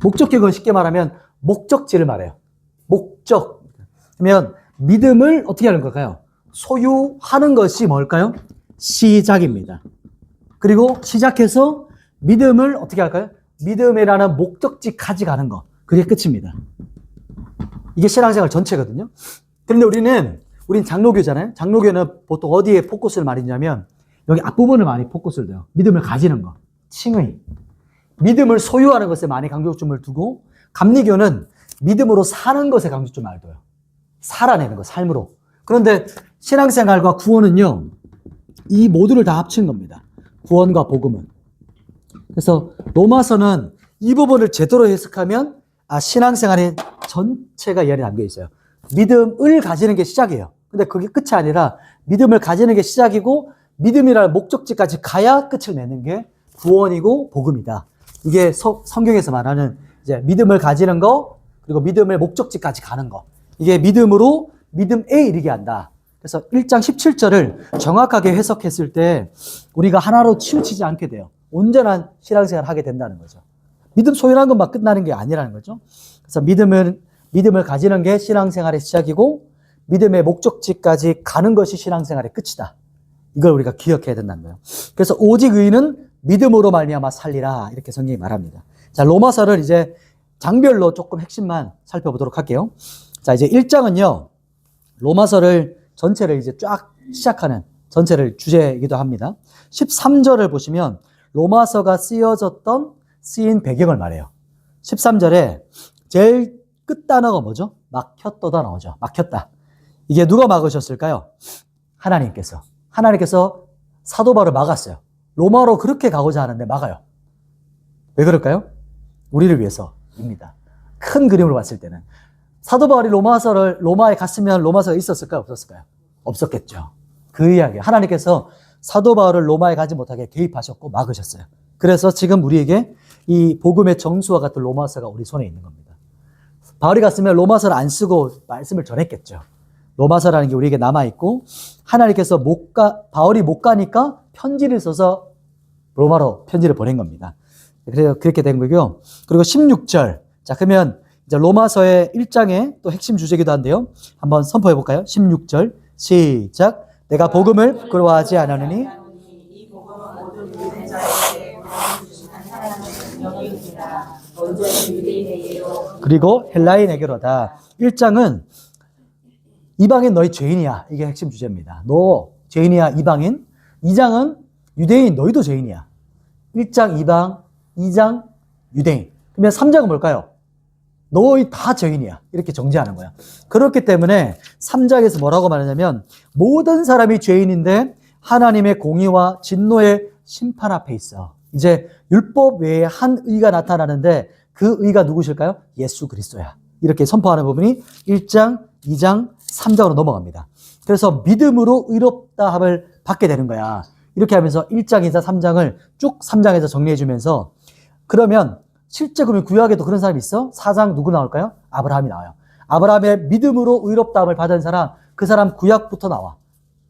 목적격은 쉽게 말하면 목적지를 말해요. 목적. 그러면 믿음을 어떻게 하는 걸까요? 소유하는 것이 뭘까요? 시작입니다. 그리고 시작해서 믿음을 어떻게 할까요? 믿음이라는 목적지까지 가는 거. 그게 끝입니다. 이게 신앙생활 전체거든요. 그런데 우린 장로교잖아요. 장로교는 보통 어디에 포커스를 많이 두냐면 여기 앞부분을 많이 포커스를 둬요. 믿음을 가지는 거. 칭의. 믿음을 소유하는 것에 많이 강조점을 두고 감리교는 믿음으로 사는 것에 강조점을 둬요. 살아내는 거, 삶으로. 그런데 신앙생활과 구원은요. 이 모두를 다 합친 겁니다. 구원과 복음은. 그래서 로마서는 이 부분을 제대로 해석하면 신앙생활의 전체가 이 안에 담겨 있어요. 믿음을 가지는 게 시작이에요. 근데 그게 끝이 아니라 믿음을 가지는 게 시작이고 믿음이라는 목적지까지 가야 끝을 내는 게 구원이고 복음이다. 이게 성경에서 말하는 이제 믿음을 가지는 거 그리고 믿음의 목적지까지 가는 거. 이게 믿음으로 믿음에 이르게 한다. 그래서 1장 17절을 정확하게 해석했을 때 우리가 하나로 치우치지 않게 돼요. 온전한 신앙생활을 하게 된다는 거죠. 믿음 소유한 것만 끝나는 게 아니라는 거죠. 그래서 믿음을 가지는 게 신앙생활의 시작이고 믿음의 목적지까지 가는 것이 신앙생활의 끝이다. 이걸 우리가 기억해야 된다는 거예요. 그래서 오직 의인은 믿음으로 말미암아 살리라 이렇게 성경이 말합니다. 자, 로마서를 이제 장별로 조금 핵심만 살펴보도록 할게요. 자, 이제 1장은요. 로마서를 전체를 이제 쫙 시작하는 전체를 주제이기도 합니다. 13절을 보시면 로마서가 쓰인 배경을 말해요. 13절에 제일 끝 단어가 뭐죠? 막혔다가 나오죠. 막혔다. 이게 누가 막으셨을까요? 하나님께서 사도 바울을 막았어요. 로마로 그렇게 가고자 하는데 막아요. 왜 그럴까요? 우리를 위해서입니다. 큰 그림으로 봤을 때는 사도 바울이 로마에 갔으면 로마서가 있었을까요? 없었을까요? 없었겠죠. 그 이야기. 하나님께서 사도 바울을 로마에 가지 못하게 개입하셨고 막으셨어요. 그래서 지금 우리에게 이 복음의 정수와 같은 로마서가 우리 손에 있는 겁니다. 바울이 갔으면 로마서를 안 쓰고 말씀을 전했겠죠. 로마서라는 게 우리에게 남아있고 하나님께서 바울이 못 가니까 편지를 써서 로마로 편지를 보낸 겁니다. 그래서 그렇게 된 거고요. 그리고 16절. 자, 그러면 이제 로마서의 1장의 또 핵심 주제이기도 한데요. 한번 선포해 볼까요? 16절. 시작. 내가 복음을 부끄러워하지 않으니 그리고 헬라인에게로다. 1장은 이방인 너희 죄인이야. 이게 핵심 주제입니다. 너 죄인이야 이방인. 2장은 유대인 너희도 죄인이야. 1장 이방, 2장 유대인. 그러면 3장은 뭘까요? 너희 다 죄인이야. 이렇게 정지하는 거야. 그렇기 때문에 3장에서 뭐라고 말하냐면 모든 사람이 죄인인데 하나님의 공의와 진노의 심판 앞에 있어. 이제 율법 외에 한 의가 나타나는데 그 의가 누구실까요? 예수 그리스도야. 이렇게 선포하는 부분이 1장, 2장, 3장으로 넘어갑니다. 그래서 믿음으로 의롭다함을 받게 되는 거야. 이렇게 하면서 1장, 2장, 3장을 쭉 3장에서 정리해 주면서 그러면 실제 그러면 구약에도 그런 사람이 있어? 4장 누구 나올까요? 아브라함이 나와요. 아브라함의 믿음으로 의롭다함을 받은 사람, 그 사람 구약부터 나와.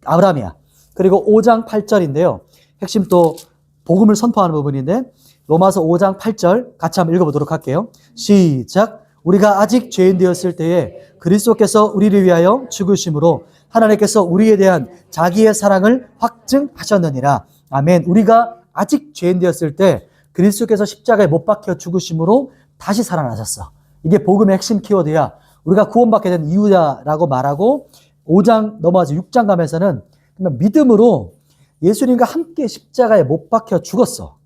아브라함이야. 그리고 5장 8절인데요. 핵심 또 복음을 선포하는 부분인데 로마서 5장 8절 같이 한번 읽어보도록 할게요. 시작. 우리가 아직 죄인 되었을 때에 그리스도께서 우리를 위하여 죽으심으로 하나님께서 우리에 대한 자기의 사랑을 확증하셨느니라. 아멘. 우리가 아직 죄인 되었을 때 그리스도께서 십자가에 못 박혀 죽으심으로 다시 살아나셨어. 이게 복음의 핵심 키워드야. 우리가 구원받게 된 이유다라고 말하고 5장 넘어가서 6장 가면서는 믿음으로 예수님과 함께 십자가에 못 박혀 죽었어.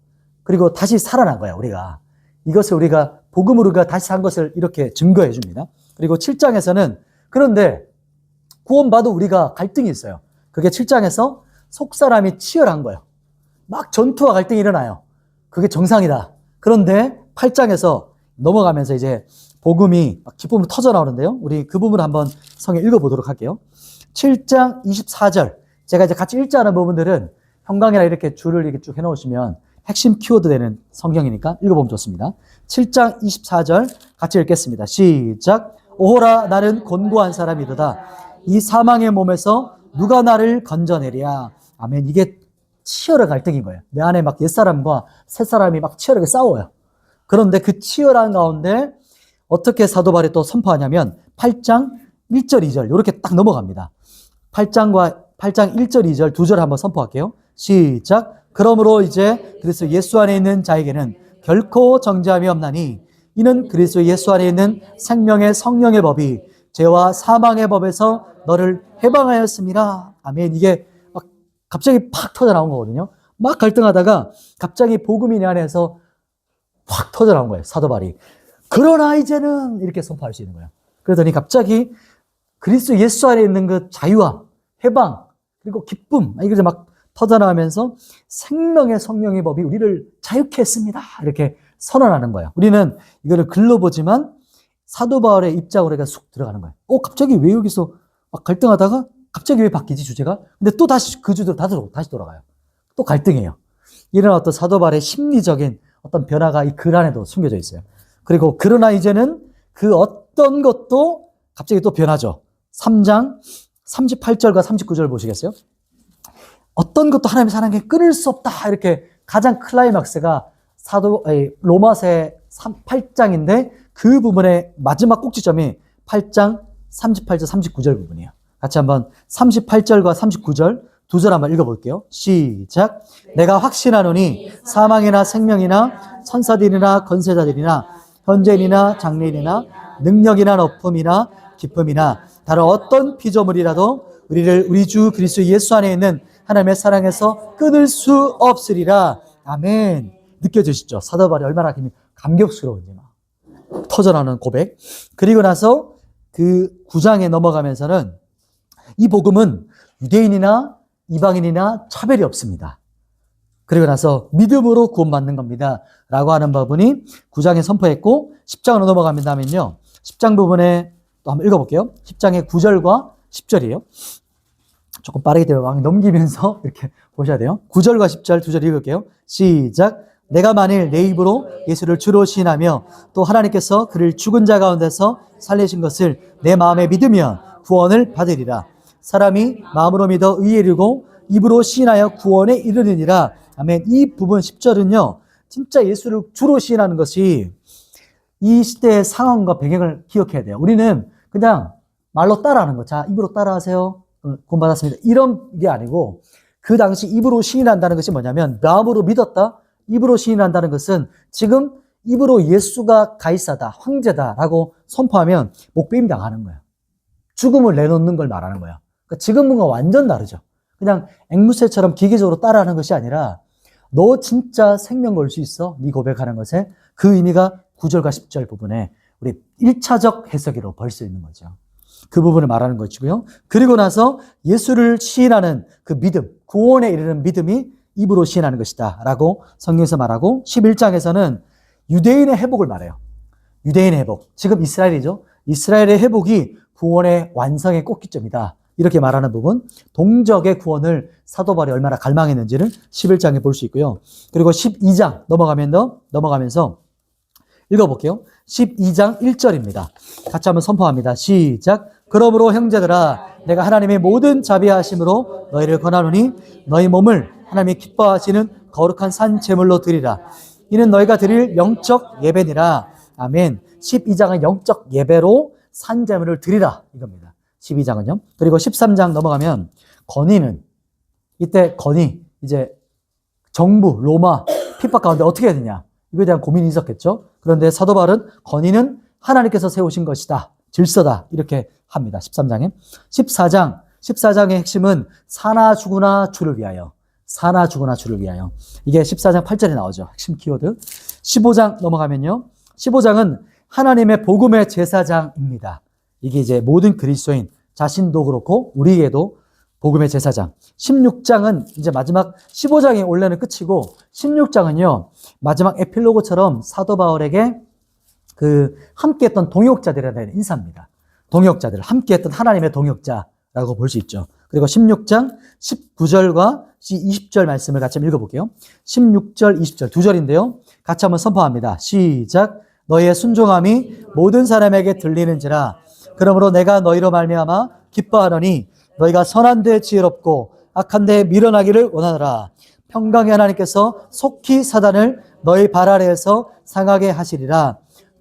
그리고 다시 살아난 거야, 우리가. 이것을 우리가 복음으로 우리가 다시 산 것을 이렇게 증거해 줍니다. 그리고 7장에서는 그런데 구원받아 우리가 갈등이 있어요. 그게 7장에서 속사람이 치열한 거예요. 막 전투와 갈등이 일어나요. 그게 정상이다. 그런데 8장에서 넘어가면서 이제 복음이 막 기쁨으로 터져 나오는데요. 우리 그 부분을 한번 성에 읽어보도록 할게요. 7장 24절. 제가 이제 같이 읽지 않은 부분들은 형광이나 이렇게 줄을 이렇게 쭉 해놓으시면 핵심 키워드 되는 성경이니까 읽어보면 좋습니다. 7장 24절 같이 읽겠습니다. 시작. 오호라 나는 곤고한 사람이로다. 이 사망의 몸에서 누가 나를 건져내랴. 아멘. 이게 치열한 갈등인 거예요. 내 안에 막 옛사람과 새사람이 막 치열하게 싸워요. 그런데 그 치열한 가운데 어떻게 사도 바울이 또 선포하냐면 8장 1절 2절 이렇게 딱 넘어갑니다. 8장 1절 2절 두 절 한번 선포할게요. 시작. 그러므로 이제 그리스도 예수 안에 있는 자에게는 결코 정죄함이 없나니 이는 그리스도 예수 안에 있는 생명의 성령의 법이 죄와 사망의 법에서 너를 해방하였습니다. 아멘. 이게 막 갑자기 팍 터져 나온 거거든요. 막 갈등하다가 갑자기 복음이 내 안에서 확 터져 나온 거예요. 사도 바울이. 그러나 이제는 이렇게 선포할 수 있는 거예요. 그러더니 갑자기 그리스도 예수 안에 있는 그 자유와 해방 그리고 기쁨 이게 막 터져나오면서 생명의 성령의 법이 우리를 자유케 했습니다. 이렇게 선언하는 거예요. 우리는 이거를 글로 보지만 사도 바울의 입장으로 우리가 쑥 들어가는 거예요. 갑자기 왜 여기서 막 갈등하다가 갑자기 왜 바뀌지 주제가? 근데 또 다시 그 주제로 다시 돌아가요. 또 갈등해요. 이런 어떤 사도 바울의 심리적인 어떤 변화가 이 글 안에도 숨겨져 있어요. 그리고 그러나 이제는 그 어떤 것도 갑자기 또 변하죠. 3장 38절과 39절 보시겠어요? 어떤 것도 하나님의 사랑에 끊을 수 없다. 이렇게 가장 클라이막스가 로마서 8장인데 그 부분의 마지막 꼭지점이 8장 38절 39절 부분이에요. 같이 한번 38절과 39절 두 절 한번 읽어볼게요. 시작. 내가 확신하노니 사망이나 생명이나 천사들이나 권세자들이나 현재인이나 장래인이나 능력이나 높음이나 기쁨이나 다른 어떤 피조물이라도 우리를 우리 주 그리스도 예수 안에 있는 하나님의 사랑에서 끊을 수 없으리라. 아멘. 느껴지시죠? 사도 바울이 얼마나 감격스러운지 막 터져나오는 고백. 그리고 나서 그 9장에 넘어가면서는 이 복음은 유대인이나 이방인이나 차별이 없습니다. 그리고 나서 믿음으로 구원받는 겁니다. 라고 하는 부분이 9장에 선포했고 10장으로 넘어가면요. 10장 부분에 또 한번 읽어볼게요. 10장의 9절과 10절이에요. 조금 빠르게 되면 막 넘기면서 이렇게 보셔야 돼요. 9절과 10절 두 절 읽을게요. 시작. 내가 만일 내 입으로 예수를 주로 시인하며 또 하나님께서 그를 죽은 자 가운데서 살리신 것을 내 마음에 믿으면 구원을 받으리라. 사람이 마음으로 믿어 의에 이르고 입으로 시인하여 구원에 이르느니라. 아멘. 이 부분 10절은요. 진짜 예수를 주로 시인하는 것이 이 시대의 상황과 배경을 기억해야 돼요. 우리는 그냥 말로 따라하는 거. 자, 입으로 따라하세요. 구원받았습니다. 이런 게 아니고 그 당시 입으로 시인한다는 것이 뭐냐면 마음으로 믿었다. 입으로 시인한다는 것은 지금 입으로 예수가 가이사다, 황제다라고 선포하면 목배임 당하는 거예요. 죽음을 내놓는 걸 말하는 거예요. 그러니까 지금과 완전 다르죠. 그냥 앵무새처럼 기계적으로 따라하는 것이 아니라 너 진짜 생명 걸 수 있어? 네 고백하는 것에 그 의미가 9절과 10절 부분에 우리 1차적 해석으로 볼 수 있는 거죠. 그 부분을 말하는 것이고요. 그리고 나서 예수를 시인하는 그 믿음, 구원에 이르는 믿음이 입으로 시인하는 것이다 라고 성경에서 말하고 11장에서는 유대인의 회복을 말해요. 유대인의 회복. 지금 이스라엘이죠. 이스라엘의 회복이 구원의 완성의 꼭지점이다. 이렇게 말하는 부분. 동적의 구원을 사도 바울이 얼마나 갈망했는지를 11장에 볼 수 있고요. 그리고 12장 넘어가면서 읽어볼게요. 12장 1절입니다. 같이 한번 선포합니다. 시작. 그러므로 형제들아 내가 하나님의 모든 자비하심으로 너희를 권하노니 너희 몸을 하나님이 기뻐하시는 거룩한 산 제물로 드리라. 이는 너희가 드릴 영적 예배니라. 아멘. 12장은 영적 예배로 산 제물을 드리라 이겁니다. 12장은요. 그리고 13장 넘어가면 건의는 이때 건의 이제 정부 로마 핍박 가운데 어떻게 해야 되냐 이거에 대한 고민이 있었겠죠. 그런데 사도 바울은 건의는 하나님께서 세우신 것이다. 질서다. 이렇게 합니다. 13장에. 14장의 핵심은 사나 죽으나 주를 위하여. 사나 죽으나 주를 위하여. 이게 14장 8절에 나오죠. 핵심 키워드. 15장 넘어가면요. 15장은 하나님의 복음의 제사장입니다. 이게 이제 모든 그리스도인 자신도 그렇고 우리에게도 복음의 제사장. 16장은 이제 마지막 15장이 원래는 끝이고 16장은요. 마지막 에필로그처럼 사도 바울에게 그 함께했던 동역자들에 대한 인사입니다. 동역자들, 함께했던 하나님의 동역자라고 볼 수 있죠. 그리고 16장 19절과 20절 말씀을 같이 한번 읽어볼게요. 16절, 20절 두 절인데요. 같이 한번 선포합니다. 시작. 너희의 순종함이 모든 사람에게 들리는지라. 그러므로 내가 너희로 말미암아 기뻐하노니 너희가 선한 데 지혜롭고 악한 데 미련하기를 원하노라. 평강의 하나님께서 속히 사단을 너희 발 아래에서 상하게 하시리라.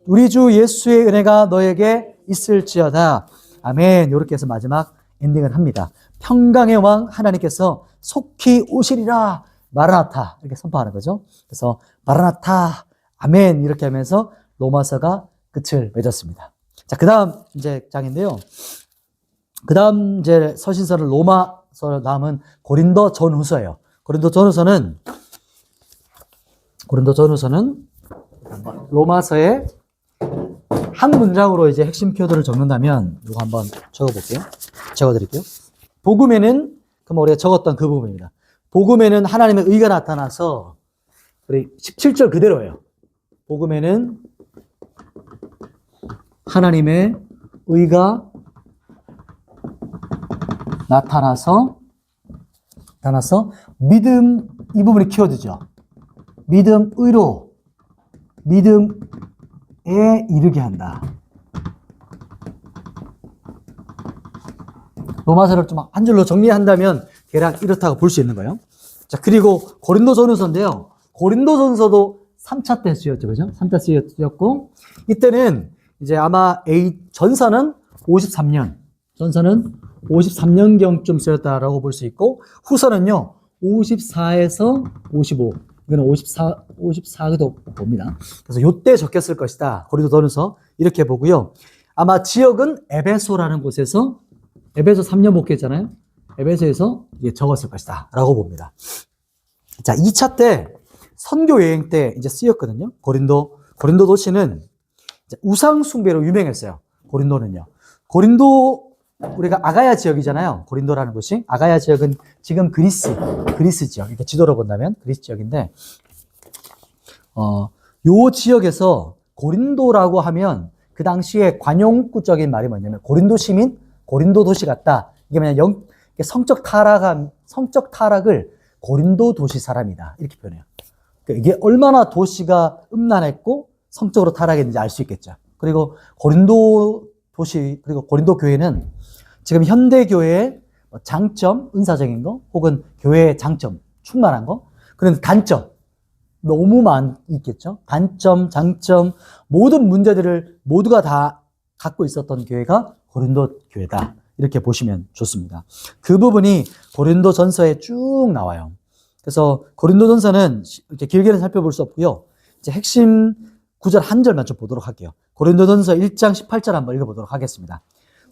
우리 주 예수의 은혜가 너에게 있을지어다. 아멘. 이렇게 해서 마지막 엔딩을 합니다. 평강의 왕 하나님께서 속히 오시리라. 마라나타 이렇게 선포하는 거죠. 그래서 마라나타 아멘 이렇게 하면서 로마서가 끝을 맺었습니다. 자, 그 다음 이제 장인데요. 그 다음 이제 서신서는 로마서 다음은 고린도 전후서예요. 고린도 전후서는 로마서의 한 문장으로 이제 핵심 키워드를 적는다면 이거 한번 적어볼게요. 적어드릴게요. 복음에는 그럼 우리가 적었던 그 부분입니다. 복음에는 하나님의 의가 나타나서 우리 17절 그대로예요. 복음에는 하나님의 의가 나타나서 믿음 이 부분이 키워드죠. 믿음 의로 믿음에 이르게 한다. 로마서를 좀 한 줄로 정리한다면 대략 이렇다고 볼 수 있는 거예요. 자, 그리고 고린도전서인데요. 고린도전서도 3차 때 쓰였죠. 그죠? 3차 쓰였고 이때는 이제 아마 전서는 53년경쯤 쓰였다라고 볼 수 있고 후서는요. 54에서 55. 이거는 54도 봅니다. 그래서 요때 적혔을 것이다. 고린도전서 이렇게 보고요. 아마 지역은 에베소라는 곳에서 에베소 3년 목회했잖아요. 에베소에서 이게 적었을 것이다. 라고 봅니다. 자, 2차 때 선교 여행 때 이제 쓰였거든요. 고린도 도시는 우상숭배로 유명했어요. 고린도는요. 고린도 우리가 아가야 지역이잖아요. 고린도라는 곳이. 아가야 지역은 지금 그리스 지역. 이렇게 지도로 본다면 그리스 지역인데, 요 지역에서 고린도라고 하면 그 당시에 관용구적인 말이 뭐냐면 고린도 시민, 고린도 도시 같다. 이게 그냥 성적 타락을 고린도 도시 사람이다. 이렇게 표현해요. 그러니까 이게 얼마나 도시가 음란했고 성적으로 타락했는지 알 수 있겠죠. 그리고 고린도 도시, 그리고 고린도 교회는 지금 현대 교회의 장점, 은사적인 거, 혹은 교회의 장점, 충만한 거, 그런데 단점, 너무 있겠죠. 단점, 장점, 모든 문제들을 모두가 다 갖고 있었던 교회가 고린도 교회다. 이렇게 보시면 좋습니다. 그 부분이 고린도 전서에 쭉 나와요. 그래서 고린도 전서는 이렇게 길게는 살펴볼 수 없고요. 이제 핵심 구절 한 절만 좀 보도록 할게요. 고린도 전서 1장 18절 한번 읽어보도록 하겠습니다.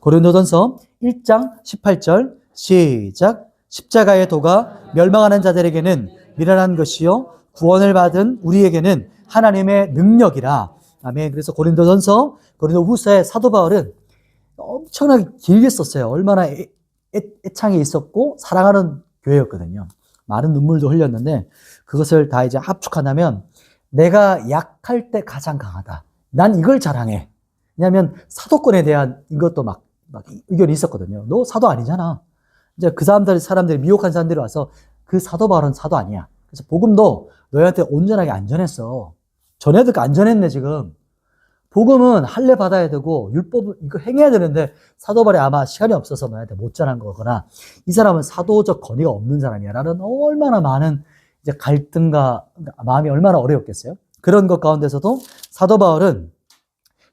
고린도 전서 1장 18절 시작. 십자가의 도가 멸망하는 자들에게는 미련한 것이요 구원을 받은 우리에게는 하나님의 능력이라. 아멘. 그래서 고린도 후서의 사도 바울은 엄청나게 길게 썼어요. 얼마나 애창이 있었고 사랑하는 교회였거든요. 많은 눈물도 흘렸는데 그것을 다 이제 압축한다면 내가 약할 때 가장 강하다. 난 이걸 자랑해. 왜냐하면 사도권에 대한 이것도 막 의견이 있었거든요. 너 사도 아니잖아. 이제 그 사람들이 미혹한 사람들이 와서 그 사도 바울은 사도 아니야. 그래서 복음도 너희한테 온전하게 안 전했어. 전해도 안 전했네 지금. 복음은 할례 받아야 되고 율법은 이거 행해야 되는데 사도 바울이 아마 시간이 없어서 너희한테 못 전한 거거나 이 사람은 사도적 권위가 없는 사람이야 라는 얼마나 많은 이제 갈등과 마음이 얼마나 어려웠겠어요. 그런 것 가운데서도 사도 바울은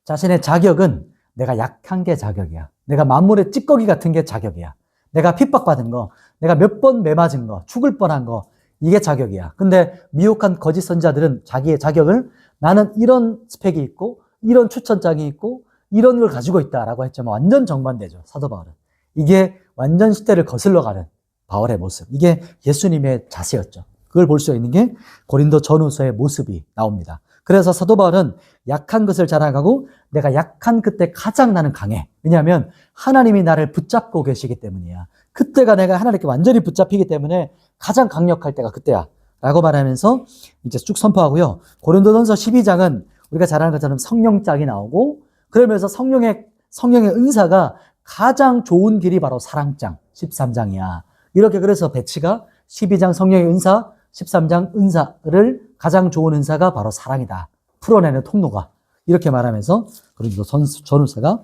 자신의 자격은 내가 약한 게 자격이야. 내가 만물의 찌꺼기 같은 게 자격이야. 내가 핍박받은 거, 내가 몇 번 매맞은 거, 죽을 뻔한 거 이게 자격이야. 근데 미혹한 거짓 선지자들은 자기의 자격을 나는 이런 스펙이 있고 이런 추천장이 있고 이런 걸 가지고 있다라고 했지만 완전 정반대죠. 사도 바울은. 이게 완전 시대를 거슬러 가는 바울의 모습. 이게 예수님의 자세였죠. 그걸 볼 수 있는 게 고린도 전후서의 모습이 나옵니다. 그래서 사도 바울은 약한 것을 자랑하고 내가 약한 그때 가장 나는 강해. 왜냐하면 하나님이 나를 붙잡고 계시기 때문이야. 그때가 내가 하나님께 완전히 붙잡히기 때문에 가장 강력할 때가 그때야. 라고 말하면서 이제 쭉 선포하고요. 고린도전서 12장은 우리가 잘 아는 것처럼 성령장이 나오고 그러면서 성령의 은사가 가장 좋은 길이 바로 사랑장 13장이야. 이렇게 그래서 배치가 12장 성령의 은사, 13장 은사를 가장 좋은 은사가 바로 사랑이다. 풀어내는 통로가. 이렇게 말하면서 그리고 전후서가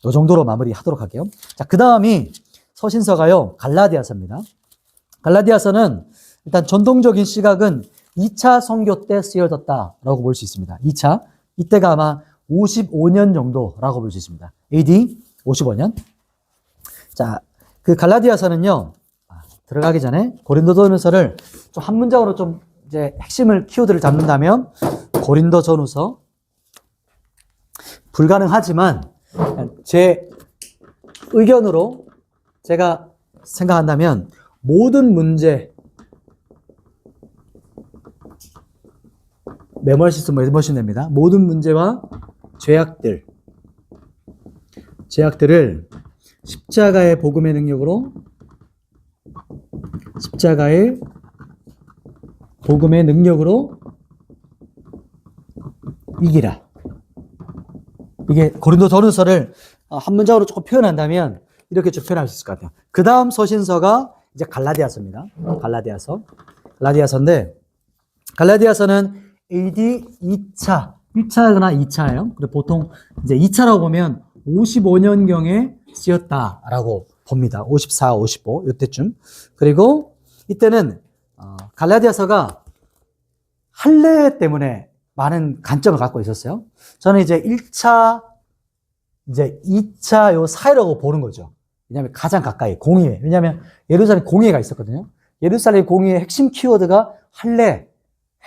이 정도로 마무리하도록 할게요. 자, 그 다음이 서신서가요. 갈라디아서입니다. 갈라디아서는 일단 전통적인 시각은 2차 선교 때 쓰여졌다라고 볼 수 있습니다. 2차. 이때가 아마 55년 정도라고 볼 수 있습니다. AD 55년. 자, 그 갈라디아서는요. 들어가기 전에 고린도전후서를 좀 한 문장으로 좀 이제 핵심을 키워드를 잡는다면 고린도전후서 불가능하지만 제 의견으로 제가 생각한다면 모든 문제 메모할 수 있으면 메모하시면 됩니다. 모든 문제와 죄악들을 십자가의 복음의 능력으로 이기라. 이게 고린도전후서를 한 문장으로 조금 표현한다면 이렇게 좀 표현할 수 있을 것 같아요. 그 다음 서신서가 이제 갈라디아서입니다. 갈라디아서인데 갈라디아서는 AD 2차, 1차거나 2차예요. 그리고 보통 이제 2차라고 보면 55년경에 쓰였다라고 봅니다. 54, 55 이때쯤. 그리고 이때는 갈라디아서가 할례 때문에 많은 관점을 갖고 있었어요. 저는 이제 1차, 이제 2차 요 사이라고 보는 거죠. 왜냐하면 가장 가까이 공의회. 왜냐하면 예루살렘 공의회가 있었거든요. 예루살렘 공의회의 핵심 키워드가 할례,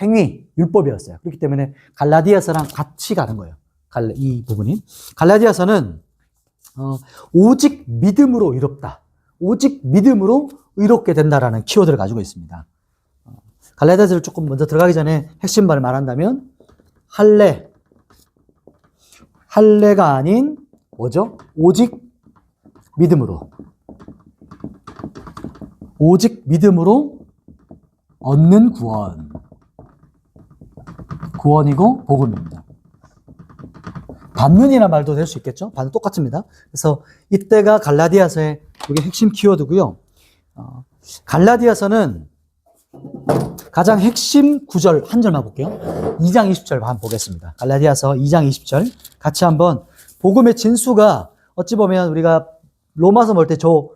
행위, 율법이었어요. 그렇기 때문에 갈라디아서랑 같이 가는 거예요. 이 부분이. 갈라디아서는 오직 믿음으로 의롭다. 오직 믿음으로 의롭게 된다라는 키워드를 가지고 있습니다. 갈라디아서를 조금 먼저 들어가기 전에 핵심 말을 말한다면 할례가 아닌 뭐죠? 오직 믿음으로 얻는 구원이고 복음입니다. 받는이라는 말도 될 수 있겠죠? 받는 똑같습니다. 그래서 이때가 갈라디아서의 이게 핵심 키워드고요. 갈라디아서는 가장 핵심 구절 한 절만 볼게요. 2장 20절 한번 보겠습니다. 갈라디아서 2장 20절 같이 한번 복음의 진수가 어찌 보면 우리가 로마서 볼 때 저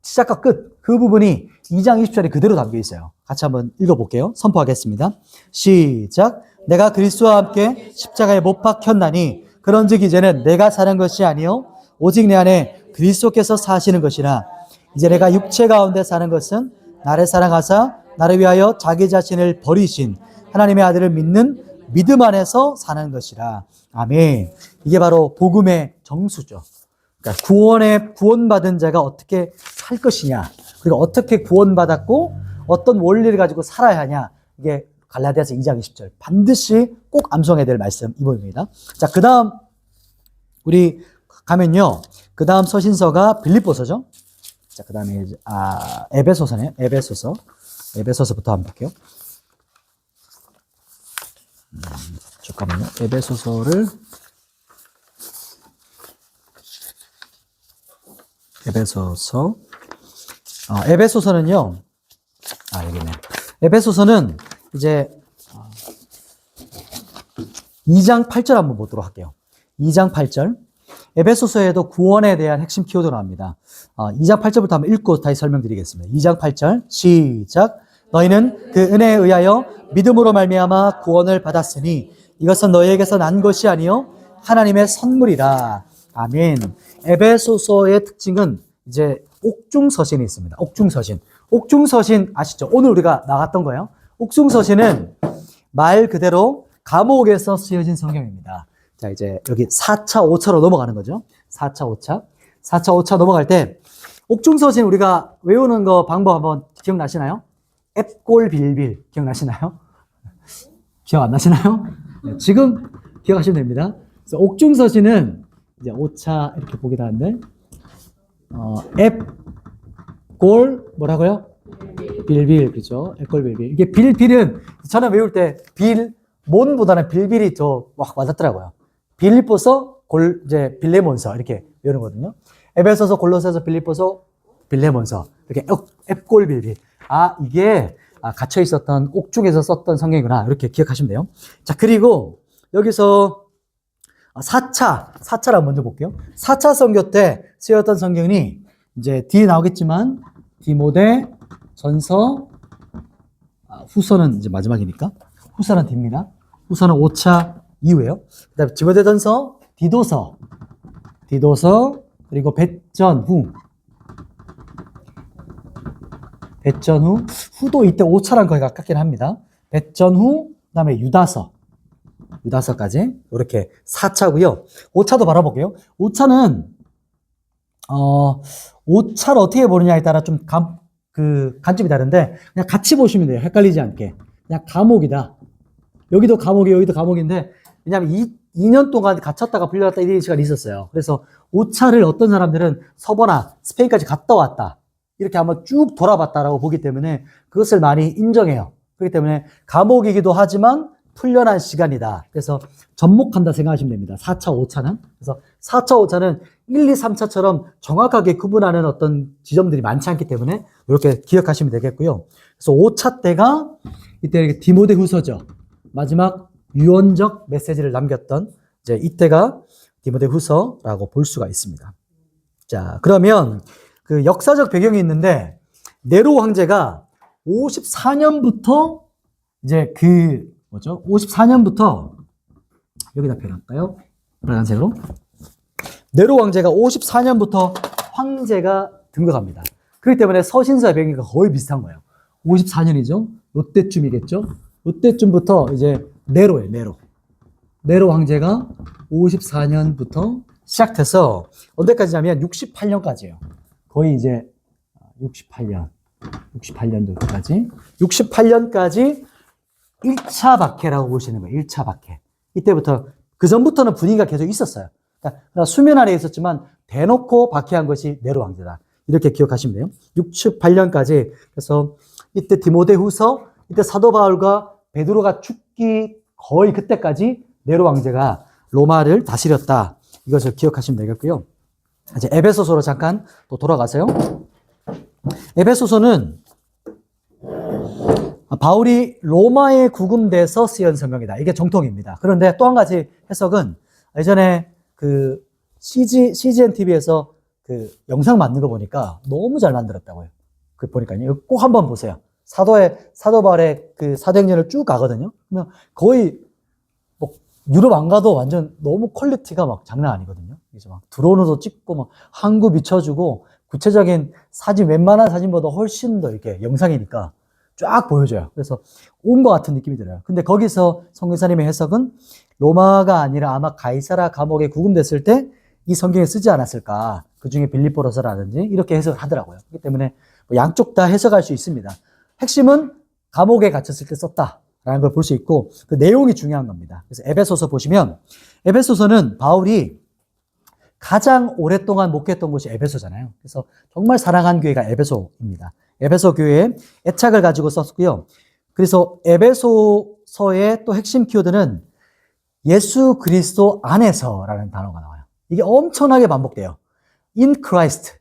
시작과 끝 그 부분이 2장 20절에 그대로 담겨 있어요. 같이 한번 읽어볼게요. 선포하겠습니다. 시작. 내가 그리스도와 함께 십자가에 못 박혔나니 그런즉 이제는 내가 사는 것이 아니요 오직 내 안에 그리스도께서 사시는 것이라. 이제 내가 육체 가운데 사는 것은 나를 사랑하사 나를 위하여 자기 자신을 버리신 하나님의 아들을 믿는 믿음 안에서 사는 것이라. 아멘. 이게 바로 복음의 정수죠. 그러니까 구원받은 자가 어떻게 살 것이냐, 그리고 어떻게 구원받았고 어떤 원리를 가지고 살아야 하냐, 이게 갈라디아서 2장 20절 반드시 꼭 암송해야 될 말씀 이 부분입니다. 자, 그 다음 우리 가면요, 그 다음 서신서가 빌립보서죠. 자, 그 다음에 에베소서네요. 에베소서부터 한번 볼게요. 잠깐만요. 에베소서는요. 여기네. 에베소서는 이제 2장 8절 한번 보도록 할게요. 2장 8절. 에베소서에도 구원에 대한 핵심 키워드가 나옵니다. 2장 8절부터 한번 읽고 다시 설명드리겠습니다. 2장 8절 시작. 너희는 그 은혜에 의하여 믿음으로 말미암아 구원을 받았으니 이것은 너희에게서 난 것이 아니요 하나님의 선물이라. 아멘. 에베소서의 특징은 이제 옥중서신이 있습니다. 옥중서신 아시죠? 오늘 우리가 나갔던 거예요. 옥중서신은 말 그대로 감옥에서 쓰여진 성경입니다. 자, 이제 여기 4차, 5차로 넘어가는 거죠. 4차, 5차 넘어갈 때 옥중서신 우리가 외우는 거 방법 한번 기억나시나요? 앱골빌빌 기억나시나요? 기억 안 나시나요? 네, 지금 기억하시면 됩니다. 그래서 옥중서신은 이제 오차 이렇게 보기도 하는데 앱골 뭐라고요? 빌빌 그죠? 앱골빌빌 이게 빌빌은 저는 외울 때 빌몬보다는 빌빌이 더 막 와닿더라고요. 빌립보서 이제 빌레몬서 이렇게 외우는 거거든요. 에베소서 골로새서 빌립보서 빌레몬서 이렇게 앱골빌빌 이게 갇혀 있었던 옥중에서 썼던 성경이구나 이렇게 기억하시면 돼요. 자 그리고 여기서 4차를 먼저 볼게요. 4차 선교 때 쓰였던 성경이 이제 뒤에 나오겠지만 디모데 전서 후서는 이제 마지막이니까 후서는 뒤입니다. 후서는 5차 이후에요. 그 다음에 디모데 전서 디도서 그리고 배전후 후도 이때 5차랑 거의 가깝긴 합니다. 배전후 그 다음에 유다서까지 이렇게 4차고요. 5차도 바라볼게요. 5차는 5차를 어떻게 보느냐에 따라 좀 관점이 다른데 그냥 같이 보시면 돼요. 헷갈리지 않게. 그냥 감옥이다. 여기도 감옥이에요. 여기도 감옥인데 왜냐하면 2년 동안 갇혔다가 풀려났다 이런 시간이 있었어요. 그래서 5차를 어떤 사람들은 서버나 스페인까지 갔다 왔다. 이렇게 한번 쭉 돌아봤다라고 보기 때문에 그것을 많이 인정해요. 그렇기 때문에 감옥이기도 하지만 풀려난 시간이다. 그래서 접목한다 생각하시면 됩니다. 4차, 5차는. 그래서 4차, 5차는 1, 2, 3차처럼 정확하게 구분하는 어떤 지점들이 많지 않기 때문에 이렇게 기억하시면 되겠고요. 그래서 5차 때가 이때 디모데 후서죠. 마지막 유언적 메시지를 남겼던 이제 이때가 디모데 후서라고 볼 수가 있습니다. 자, 그러면 그 역사적 배경이 있는데 네로 황제가 54년부터 이제 54년부터 여기다 펴놨을까요? 빨간색으로. 네로 황제가 54년부터 황제가 등극합니다. 그렇기 때문에 서신서의 배경이 거의 비슷한 거예요. 54년이죠. 요때쯤이겠죠. 요때쯤부터 이제 네로예요. 네로 황제가 54년부터 시작해서 언제까지냐면 68년까지예요. 거의 이제 68년도까지 68년까지 1차 박해라고 보시는 거예요. 1차 박해. 이때부터 그 전부터는 분위기가 계속 있었어요. 그러니까 수면 아래에 있었지만 대놓고 박해한 것이 네로 황제다. 이렇게 기억하시면 돼요. 68년까지. 그래서 이때 디모데 후서, 이때 사도 바울과 베드로가 죽기 거의 그때까지 네로 황제가 로마를 다스렸다. 이것을 기억하시면 되겠고요. 이제 에베소서로 잠깐 또 돌아가세요. 에베소서는 바울이 로마에 구금돼서 쓰인 성경이다. 이게 정통입니다. 그런데 또 한 가지 해석은 예전에 그 CGN TV에서 그 영상 만든 거 보니까 너무 잘 만들었다고요. 그 보니까요. 꼭 한번 보세요. 사도 바울의 그 사도행전을 쭉 가거든요. 그러면 거의 뭐 유럽 안 가도 완전 너무 퀄리티가 막 장난 아니거든요. 그래서 막 드론으로 찍고 막 항구 비춰주고 구체적인 사진, 웬만한 사진보다 훨씬 더 이렇게 영상이니까 쫙 보여줘요. 그래서 온 것 같은 느낌이 들어요. 근데 거기서 성경사님의 해석은 로마가 아니라 아마 가이사라 감옥에 구금됐을 때 이 성경에 쓰지 않았을까. 그 중에 빌립보서라든지 이렇게 해석을 하더라고요. 그렇기 때문에 양쪽 다 해석할 수 있습니다. 핵심은 감옥에 갇혔을 때 썼다라는 걸 볼 수 있고 그 내용이 중요한 겁니다. 그래서 에베소서 보시면 에베소서는 바울이 가장 오랫동안 목회했던 곳이 에베소잖아요. 그래서 정말 사랑한 교회가 에베소입니다. 에베소 교회에 애착을 가지고 썼고요. 그래서 에베소서의 또 핵심 키워드는 예수 그리스도 안에서라는 단어가 나와요. 이게 엄청나게 반복돼요. In Christ.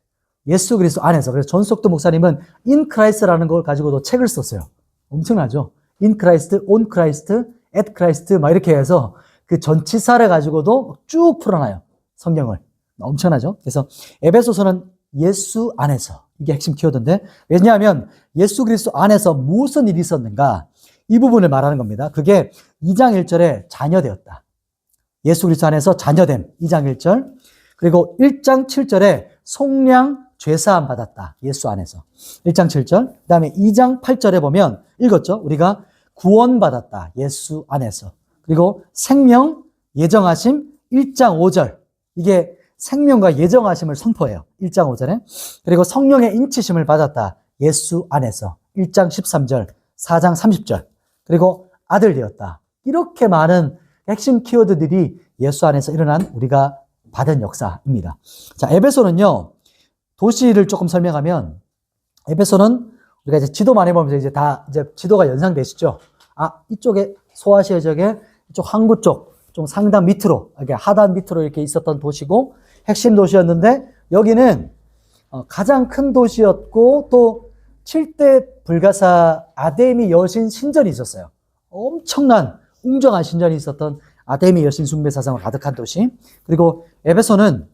예수 그리스도 안에서. 그래서 전석도 목사님은 In Christ라는 걸 가지고도 책을 썼어요. 엄청나죠? In Christ, On Christ, At Christ 막 이렇게 해서 그 전치사를 가지고도 쭉 풀어놔요. 성경을. 엄청나죠? 그래서 에베소서는 예수 안에서. 이게 핵심 키워드인데 왜냐하면 예수 그리스도 안에서 무슨 일이 있었는가 이 부분을 말하는 겁니다. 그게 2장 1절에 자녀되었다. 예수 그리스도 안에서 자녀됨 2장 1절 그리고 1장 7절에 속량 죄사함 받았다. 예수 안에서 1장 7절 그 다음에 2장 8절에 보면 읽었죠? 우리가 구원받았다. 예수 안에서 그리고 생명 예정하심 1장 5절 이게 생명과 예정하심을 선포해요. 1장 5절에. 그리고 성령의 인치심을 받았다. 예수 안에서. 1장 13절, 4장 30절. 그리고 아들 되었다. 이렇게 많은 핵심 키워드들이 예수 안에서 일어난 우리가 받은 역사입니다. 자, 에베소는요, 도시를 조금 설명하면, 에베소는 우리가 이제 지도 많이 보면서 이제 지도가 연상되시죠? 아, 이쪽에 소아시아 지역에 이쪽 항구 쪽, 좀 상단 밑으로, 이렇게 하단 밑으로 이렇게 있었던 도시고, 핵심 도시였는데, 여기는 가장 큰 도시였고, 또 7대 불가사 아데미 여신 신전이 있었어요. 엄청난 웅장한 신전이 있었던 아데미 여신 숭배 사상으로 가득한 도시. 그리고 에베소는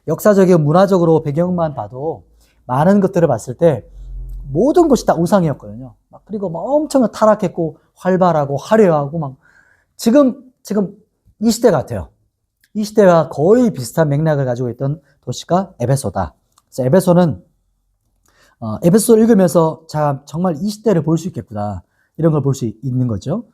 역사적이고 문화적으로 배경만 봐도 많은 것들을 봤을 때 모든 것이 다 우상이었거든요. 그리고 막 엄청 타락했고 활발하고 화려하고 막 지금 이 시대 같아요. 이 시대와 거의 비슷한 맥락을 가지고 있던 도시가 에베소다. 그래서 에베소는 에베소를 읽으면서 자, 정말 이 시대를 볼 수 있겠구나. 이런 걸 볼 수 있는 거죠.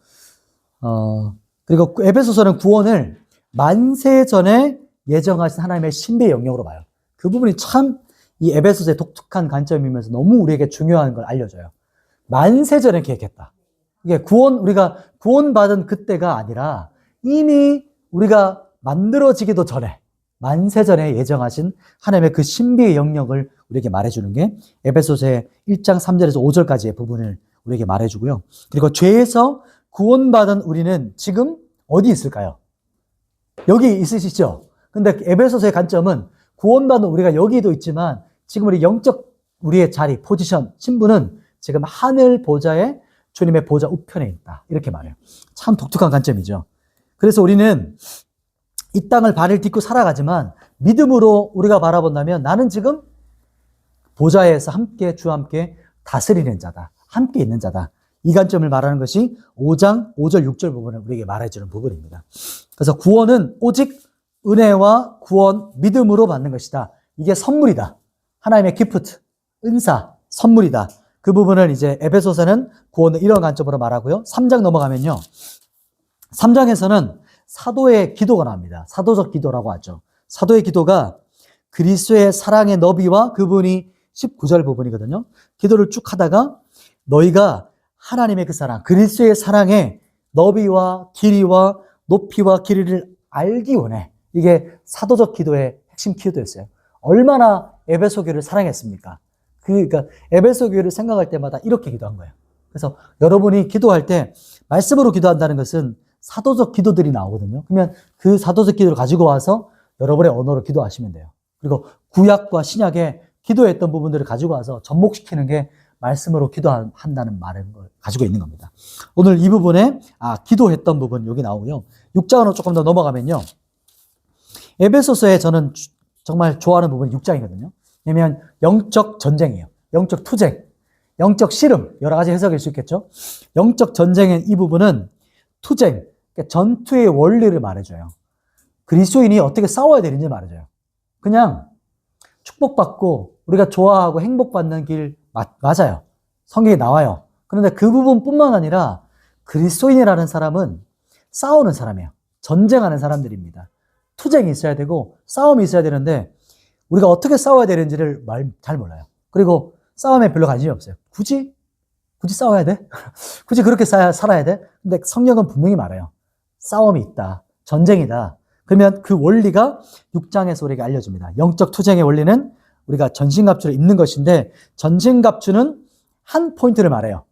그리고 에베소서는 구원을 만세 전에 예정하신 하나님의 신비의 영역으로 봐요. 그 부분이 참 이 에베소서의 독특한 관점이면서 너무 우리에게 중요한 걸 알려줘요. 만세 전에 계획했다. 이게 우리가 구원받은 그때가 아니라 이미 우리가 만들어지기도 전에 만세 전에 예정하신 하나님의 그 신비의 영역을 우리에게 말해주는 게 에베소서의 1장 3절에서 5절까지의 부분을 우리에게 말해주고요. 그리고 죄에서 구원받은 우리는 지금 어디 있을까요? 여기 있으시죠? 근데 에베소서의 관점은 구원받은 우리가 여기도 있지만 지금 우리의 자리, 포지션, 신분은 지금 하늘 보좌에 주님의 보좌 우편에 있다. 이렇게 말해요. 참 독특한 관점이죠. 그래서 우리는 이 땅을 발을 딛고 살아가지만 믿음으로 우리가 바라본다면 나는 지금 보좌에서 주와 함께 다스리는 자다. 함께 있는 자다. 이 관점을 말하는 것이 5장 5절 6절 부분을 우리에게 말해주는 부분입니다. 그래서 구원은 오직 은혜와 구원, 믿음으로 받는 것이다. 이게 선물이다. 하나님의 기프트, 은사, 선물이다. 그 부분을 이제 에베소서는 구원을 이런 관점으로 말하고요. 3장 넘어가면요. 3장에서는 사도의 기도가 나옵니다. 사도적 기도라고 하죠. 사도의 기도가 그리스도의 사랑의 너비와 그분이 19절 부분이거든요. 기도를 쭉 하다가 너희가 하나님의 그 사랑, 그리스도의 사랑의 너비와 길이와 높이와 길이를 알기 원해. 이게 사도적 기도의 핵심 키워드였어요. 얼마나 에베소 교회를 사랑했습니까? 그러니까 에베소 교회를 생각할 때마다 이렇게 기도한 거예요. 그래서 여러분이 기도할 때 말씀으로 기도한다는 것은 사도적 기도들이 나오거든요. 그러면 그 사도적 기도를 가지고 와서 여러분의 언어로 기도하시면 돼요. 그리고 구약과 신약에 기도했던 부분들을 가지고 와서 접목시키는 게 말씀으로 기도한다는 말을 가지고 있는 겁니다. 오늘 이 부분에 기도했던 부분 여기 나오고요. 6장으로 조금 더 넘어가면요. 에베소서에 저는 정말 좋아하는 부분이 6장이거든요. 왜냐하면 영적 전쟁이에요. 영적 투쟁, 영적 씨름, 여러 가지 해석일 수 있겠죠. 영적 전쟁의 이 부분은 투쟁, 그러니까 전투의 원리를 말해줘요. 그리스도인이 어떻게 싸워야 되는지 말해줘요. 그냥 축복받고 우리가 좋아하고 행복받는 길 맞아요. 성경에 나와요. 그런데 그 부분뿐만 아니라 그리스도인이라는 사람은 싸우는 사람이에요. 전쟁하는 사람들입니다. 투쟁이 있어야 되고 싸움이 있어야 되는데 우리가 어떻게 싸워야 되는지를 잘 몰라요. 그리고 싸움에 별로 관심이 없어요. 굳이 싸워야 돼? 굳이 그렇게 살아야 돼? 근데 성경은 분명히 말해요. 싸움이 있다. 전쟁이다. 그러면 그 원리가 6장에서 우리에게 알려줍니다. 영적 투쟁의 원리는 우리가 전신갑주를 입는 것인데 전신갑주는 한 포인트를 말해요.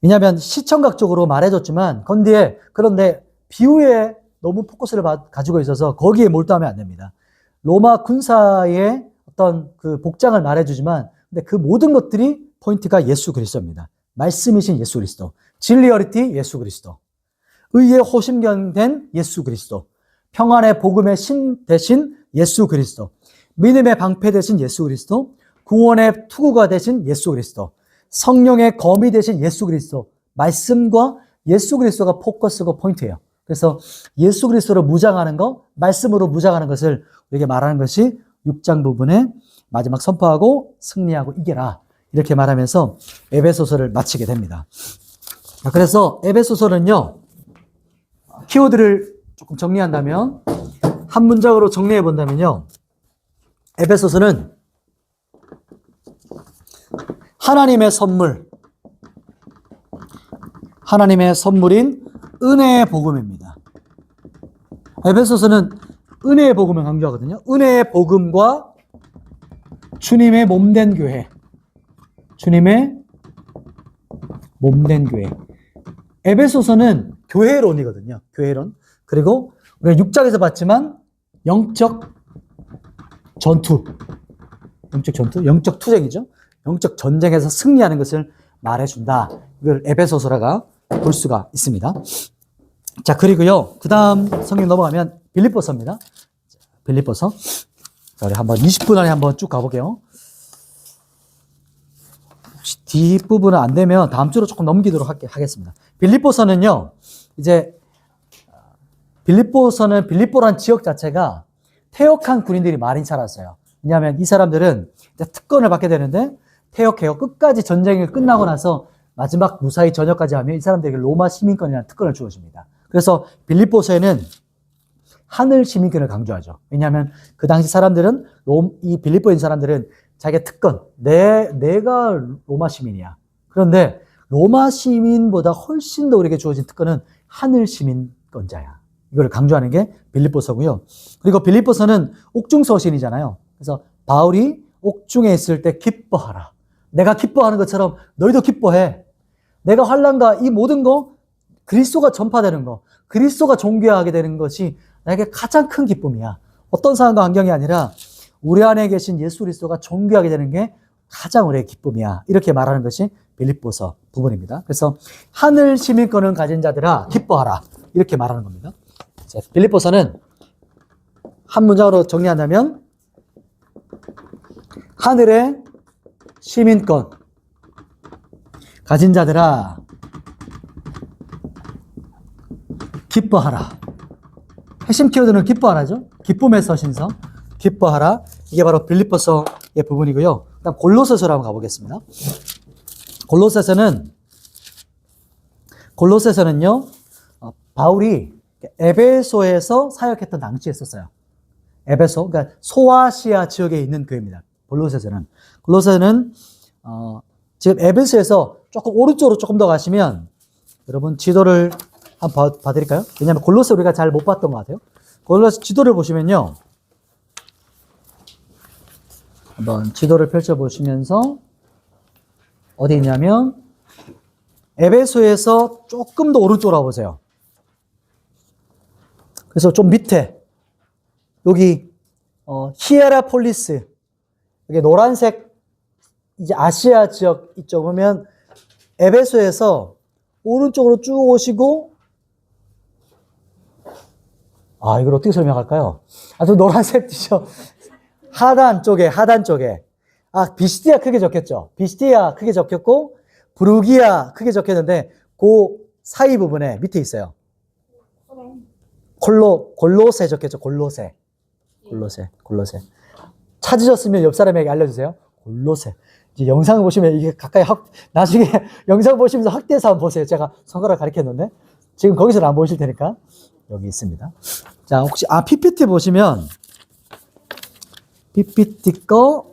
왜냐하면 시청각적으로 말해줬지만 그런데 비유에 너무 포커스를 가지고 있어서 거기에 몰두하면 안 됩니다. 로마 군사의 어떤 그 복장을 말해주지만 근데 그 모든 것들이 포인트가 예수 그리스도입니다. 말씀이신 예수 그리스도, 진리어리티 예수 그리스도, 의의 호심경된 예수 그리스도, 평안의 복음의 신 대신 예수 그리스도, 믿음의 방패 대신 예수 그리스도, 구원의 투구가 되신 예수 그리스도, 성령의 검이 되신 예수 그리스도, 말씀과 예수 그리스도가 포커스고 포인트예요. 그래서 예수 그리스도로 무장하는 것, 말씀으로 무장하는 것을 우리에게 말하는 것이 6장 부분에 마지막 선포하고 승리하고 이겨라. 이렇게 말하면서 에베소서를 마치게 됩니다. 그래서 에베소서는요, 키워드를 조금 정리한다면 한 문장으로 정리해 본다면요. 에베소서는 하나님의 선물인 은혜의 복음입니다. 에베소서는 은혜의 복음을 강조하거든요. 은혜의 복음과 주님의 몸된 교회. 주님의 몸된 교회. 에베소서는 교회론이거든요. 교회론. 그리고 우리가 6장에서 봤지만 영적 투쟁이죠. 영적 전쟁에서 승리하는 것을 말해준다. 이걸 에베소서라가 볼 수가 있습니다. 자, 그리고요. 그 다음 성경 넘어가면 빌립보서입니다. 빌립보서. 자, 우리 한번 20분 안에 한번 쭉 가볼게요. 혹시 뒷부분은 안 되면 다음 주로 조금 넘기도록 하겠습니다. 빌립보서는요, 이제, 빌립보란 지역 자체가 퇴역한 군인들이 많이 살았어요. 왜냐하면 이 사람들은 이제 특권을 받게 되는데, 퇴역해요. 끝까지 전쟁이 끝나고 나서 마지막 무사히 전역까지 하면 이 사람들에게 로마 시민권이라는 특권을 주어집니다. 그래서 빌립보서에는 하늘 시민권을 강조하죠. 왜냐하면 그 당시 사람들은, 이 빌립보인 사람들은 자기의 특권, 내가 로마 시민이야. 그런데 로마 시민보다 훨씬 더 우리에게 주어진 특권은 하늘 시민권자야. 이걸 강조하는 게 빌립보서고요. 그리고 빌립보서는 옥중서신이잖아요. 그래서 바울이 옥중에 있을 때 기뻐하라. 내가 기뻐하는 것처럼 너희도 기뻐해. 내가 환난과 이 모든 거, 그리스도가 전파되는 거, 그리스도가 존귀하게 되는 것이 나에게 가장 큰 기쁨이야. 어떤 상황과 환경이 아니라 우리 안에 계신 예수 그리스도가 존귀하게 되는 게 가장 우리의 기쁨이야. 이렇게 말하는 것이 빌립보서 부분입니다. 그래서 하늘 시민권을 가진 자들아 기뻐하라. 이렇게 말하는 겁니다. 자, 빌립보서는 한 문장으로 정리한다면 하늘의 시민권 가진 자들아 기뻐하라. 핵심 키워드는 기뻐하라죠. 기쁨의 서신서 기뻐하라. 이게 바로 빌립보서의 부분이고요. 그다음 골로새서로 한번 가보겠습니다. 골로새서는요, 바울이 에베소에서 사역했던 당시에 썼어요. 에베소, 그러니까 소아시아 지역에 있는 교회입니다. 골로새서는 지금 에베소에서 조금 오른쪽으로 조금 더 가시면 여러분 지도를 한번 봐드릴까요? 왜냐하면 골로새 우리가 잘 못 봤던 것 같아요. 골로새 지도를 보시면요, 한번 지도를 펼쳐보시면서 어디 있냐면 에베소에서 조금 더 오른쪽으로 와보세요. 그래서 좀 밑에 여기 히에라폴리스, 여기 노란색 이제 아시아 지역 이쪽 보면 에베소에서 오른쪽으로 쭉 오시고, 이걸 어떻게 설명할까요? 아주 노란색 티셔츠 하단 쪽에 비시디아 크게 적혔죠. 비시디아 크게 적혔고 브루기아 크게 적혔는데 그 사이 부분에 밑에 있어요. 골로새 적혔죠. 골로새. 찾으셨으면 옆 사람에게 알려주세요. 골로새. 이제 영상을 보시면 이게 가까이 나중에 영상 보시면서 확대해서 한번 보세요. 제가 손가락 가리켰는데 지금 거기서는 안 보실 테니까 여기 있습니다. 자, 혹시 PPT 보시면 PPT 거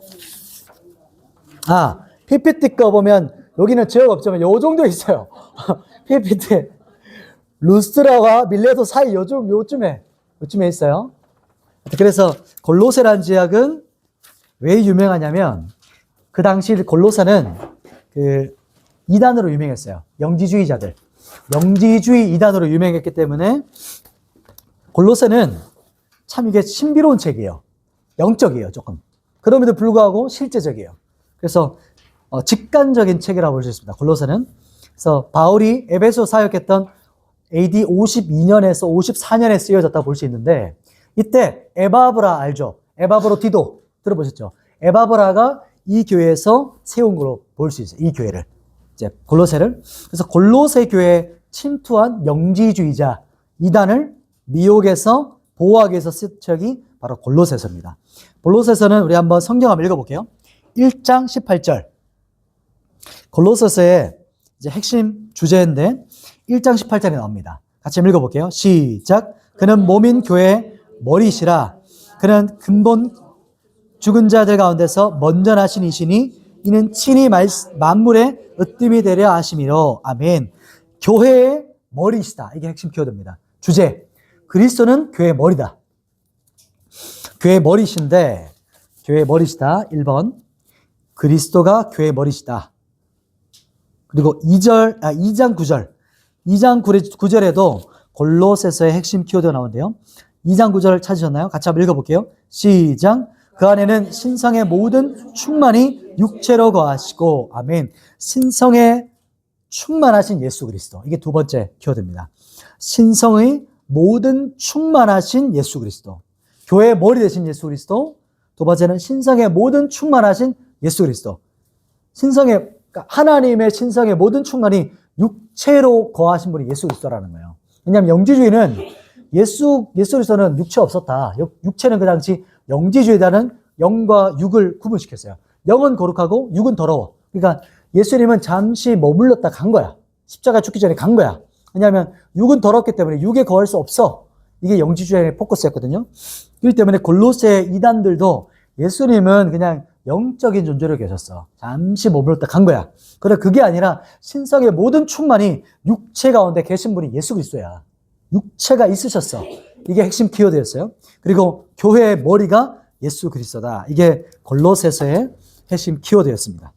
보면 여기는 지역 없지만 요 정도 있어요. PPT 루스트라와 밀레토 사이 요쯤에 있어요. 그래서 골로새라는 지역은 왜 유명하냐면 그 당시 골로새는 그 이단으로 유명했어요. 영지주의 이단으로 유명했기 때문에 골로새는 참 이게 신비로운 책이에요. 영적이에요, 조금. 그럼에도 불구하고 실제적이에요. 그래서 직관적인 책이라고 볼 수 있습니다. 골로새는. 그래서 바울이 에베소 사역했던 AD 52년에서 54년에 쓰여졌다고 볼 수 있는데 이때 에바브라 알죠? 에바브로 디도 들어보셨죠? 에바브라가 이 교회에서 세운 걸로 볼 수 있어요. 이 교회를. 이제 골로새를. 그래서 골로새 교회에 침투한 영지주의자 이단을 미혹에서 보호하기 위해서 쓴 책이 바로 골로새서입니다. 골로새서는 우리 한번 성경 한번 읽어볼게요. 1장 18절. 골로새서의 이제 핵심 주제인데 1장 18절에 나옵니다. 같이 읽어볼게요. 시작. 그는 몸인 교회에 머리시라. 그는 근본 죽은 자들 가운데서 먼저 나신 이시니 이는 친히 만물의 으뜸이 되려 하심이로. 아멘. 교회의 머리시다. 이게 핵심 키워드입니다. 주제. 그리스도는 교회의 머리다. 교회의 머리신데, 교회의 머리시다. 1번. 그리스도가 교회의 머리시다. 그리고 2장 9절. 2장 9절에도 골로새서의 핵심 키워드가 나오는데요. 2장 9절 찾으셨나요? 같이 한번 읽어볼게요. 시작. 그 안에는 신성의 모든 충만이 육체로 거하시고. 아멘. 신성의 충만하신 예수 그리스도. 이게 두 번째 키워드입니다. 신성의 모든 충만하신 예수 그리스도. 교회의 머리 되신 예수 그리스도. 두 번째는 신성의 모든 충만하신 예수 그리스도. 하나님의 신성의 모든 충만이 육체로 거하신 분이 예수 그리스도라는 거예요. 왜냐하면 영지주의는 예수 그리스도는 육체 없었다. 육체는 그 당시 영지주의자는 영과 육을 구분시켰어요. 영은 거룩하고 육은 더러워. 그러니까 예수님은 잠시 머물렀다 간 거야. 십자가 죽기 전에 간 거야. 왜냐하면 육은 더럽기 때문에 육에 거할 수 없어. 이게 영지주의의 포커스였거든요. 그렇기 때문에 골로새 이단들도 예수님은 그냥 영적인 존재로 계셨어. 잠시 머물렀다 간 거야. 그러나 그게 아니라 신성의 모든 충만이 육체 가운데 계신 분이 예수 그리스도야. 육체가 있으셨어. 이게 핵심 키워드였어요. 그리고 교회의 머리가 예수 그리스도다. 이게 골로새서의 핵심 키워드였습니다.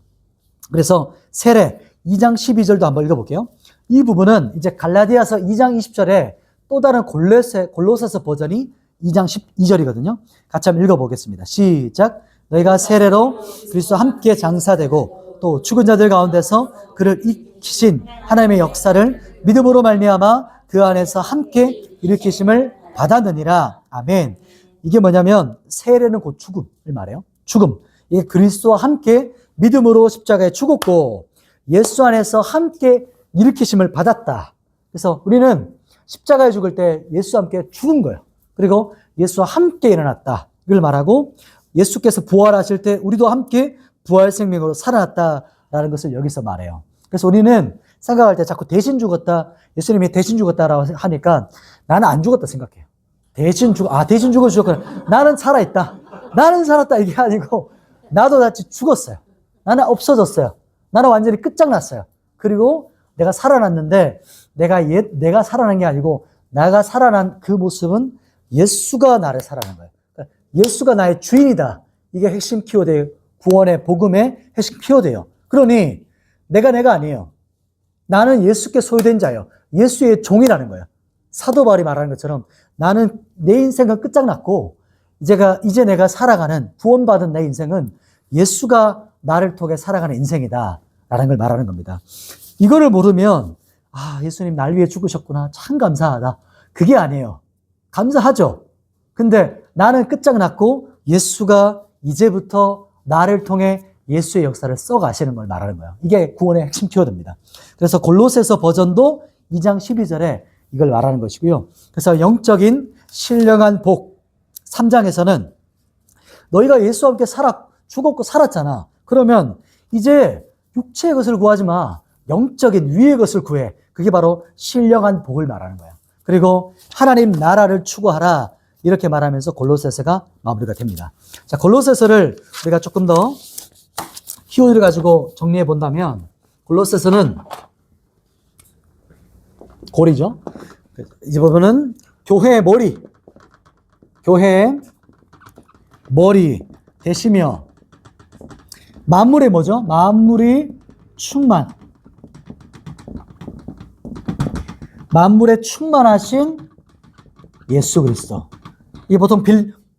그래서 세례 2장 12절도 한번 읽어볼게요. 이 부분은 이제 갈라디아서 2장 20절에 또 다른 골로새서 버전이 2장 12절이거든요. 같이 한번 읽어보겠습니다. 시작. 너희가 세례로 그리스도와 함께 장사되고 또 죽은 자들 가운데서 그를 일으키신 하나님의 역사를 믿음으로 말미암아 그 안에서 함께 일으키심을 받았느니라. 아멘. 이게 뭐냐면 세례는 곧 죽음을 말해요. 죽음. 이게 그리스도와 함께 믿음으로 십자가에 죽었고 예수 안에서 함께 일으키심을 받았다. 그래서 우리는 십자가에 죽을 때 예수와 함께 죽은 거예요. 그리고 예수와 함께 일어났다. 이걸 말하고 예수께서 부활하실 때 우리도 함께 부활 생명으로 살아났다라는 것을 여기서 말해요. 그래서 우리는 생각할 때 자꾸 대신 죽었다, 예수님이 대신 죽었다라고 하니까 나는 안 죽었다 생각해요. 대신 죽었구나. 나는 살아있다. 나는 살았다. 이게 아니고 나도 같이 죽었어요. 나는 없어졌어요. 나는 완전히 끝장났어요. 그리고 내가 살아났는데 내가 살아난 게 아니고 나가 살아난 그 모습은 예수가 나를 살아난 거예요. 그러니까 예수가 나의 주인이다. 이게 핵심 키워드예요. 구원의 복음의 핵심 키워드예요. 그러니 내가 아니에요. 나는 예수께 소유된 자예요. 예수의 종이라는 거예요. 사도 바울이 말하는 것처럼 나는 내 인생은 끝장났고 이제 내가 살아가는 구원받은 내 인생은 예수가 나를 통해 살아가는 인생이다 라는 걸 말하는 겁니다. 이거를 모르면 예수님 날 위해 죽으셨구나. 참 감사하다. 그게 아니에요. 감사하죠. 근데 나는 끝장났고 예수가 이제부터 나를 통해 예수의 역사를 써가시는 걸 말하는 거예요. 이게 구원의 핵심 키워드입니다. 그래서 골로새서 버전도 2장 12절에 이걸 말하는 것이고요. 그래서 영적인 신령한 복 3장에서는 너희가 예수와 함께 죽었고 살았잖아. 그러면 이제 육체의 것을 구하지 마. 영적인 위의 것을 구해. 그게 바로 신령한 복을 말하는 거예요. 그리고 하나님 나라를 추구하라. 이렇게 말하면서 골로새서가 마무리가 됩니다. 자, 골로새서를 우리가 조금 더 키워드를 가지고 정리해 본다면 골로새서는 골이죠. 이 부분은 교회의 머리 되시며 만물의 뭐죠? 만물이 충만. 만물에 충만하신 예수 그리스도. 이게 보통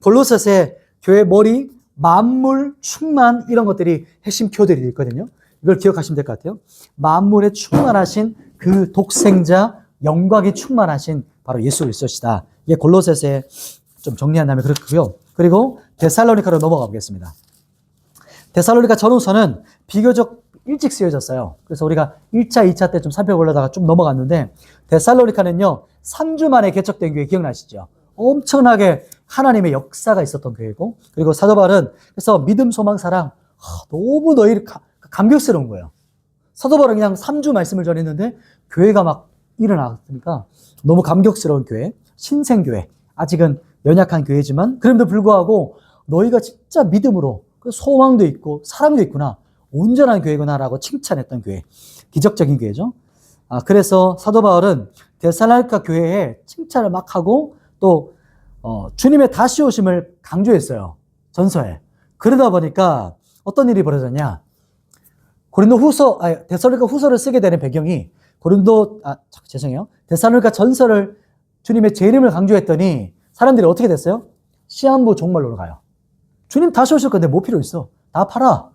골로새서의 교회 머리, 만물, 충만 이런 것들이 핵심 키워드들이 있거든요. 이걸 기억하시면 될 것 같아요. 만물에 충만하신 그 독생자, 영광이 충만하신 바로 예수 그리스도시다. 이게 골로새서에 좀 정리한다면 그렇고요. 그리고 데살로니가로 넘어가 보겠습니다. 데살로니가 전후서는 비교적 일찍 쓰여졌어요. 그래서 우리가 1차, 2차 때 좀 살펴보려다가 좀 넘어갔는데 데살로니가는요 3주 만에 개척된 교회 기억나시죠? 엄청나게 하나님의 역사가 있었던 교회고 그리고 사도 바울은 그래서 믿음, 소망, 사랑 너무 너희 감격스러운 거예요. 사도 바울은 그냥 3주 말씀을 전했는데 교회가 막 일어났으니까 너무 감격스러운 교회, 신생교회. 아직은 연약한 교회지만 그럼에도 불구하고 너희가 진짜 믿음으로 소망도 있고 사랑도 있구나. 온전한 교회구나라고 칭찬했던 교회. 기적적인 교회죠. 그래서 사도 바울은 데살로니가 교회에 칭찬을 막 하고 또 주님의 다시 오심을 강조했어요. 전서에. 그러다 보니까 어떤 일이 벌어졌냐. 데살로니가 후서를 쓰게 되는 배경이 데살로니가 전서를 주님의 재림을 강조했더니 사람들이 어떻게 됐어요? 시한부 종말로 가요. 주님 다시 오실 건데 뭐 필요 있어? 다 팔아.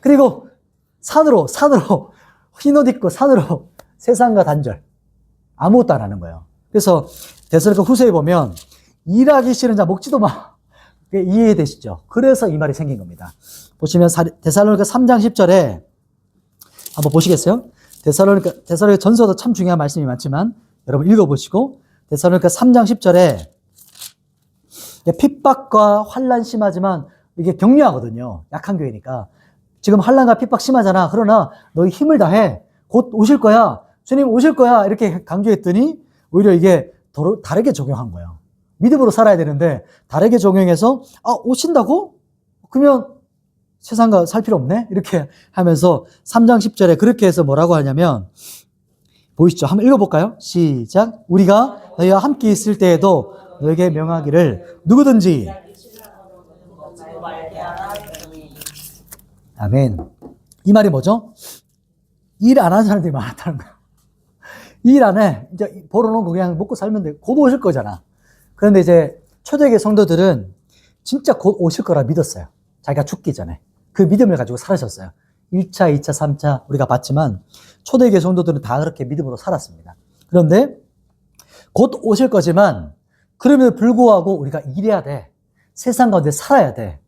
그리고 산으로 흰 옷 입고 산으로 세상과 단절. 아무것도 안 하는 거예요. 그래서 데살로니가 후서에 보면 일하기 싫은 자 먹지도 마. 이해되시죠? 그래서 이 말이 생긴 겁니다. 보시면 데살로니가 3장 10절에 한번 보시겠어요? 데살로니가 전서도 참 중요한 말씀이 많지만 여러분 읽어보시고 데살로니가 3장 10절에 핍박과 환난 심하지만 이게 격려하거든요. 약한 교회니까. 지금 환난과 핍박 심하잖아. 그러나 너희 힘을 다해. 곧 오실 거야. 주님 오실 거야. 이렇게 강조했더니 오히려 이게 다르게 적용한 거예요. 믿음으로 살아야 되는데 다르게 적용해서 오신다고? 그러면 세상과 살 필요 없네? 이렇게 하면서 3장 10절에 그렇게 해서 뭐라고 하냐면 보이시죠? 한번 읽어볼까요? 시작. 우리가 너희와 함께 있을 때에도 너에게 명하기를 누구든지 아멘. 이 말이 뭐죠? 일 안 하는 사람들이 많았다는 거예요. 일 안 해. 이제 벌어놓고 그냥 먹고 살면 돼. 곧 오실 거잖아. 그런데 이제 초대교회 성도들은 진짜 곧 오실 거라 믿었어요. 자기가 죽기 전에. 그 믿음을 가지고 살아셨어요. 1차, 2차, 3차 우리가 봤지만 초대교회 성도들은 다 그렇게 믿음으로 살았습니다. 그런데 곧 오실 거지만 그럼에도 불구하고 우리가 일해야 돼. 세상 가운데 살아야 돼.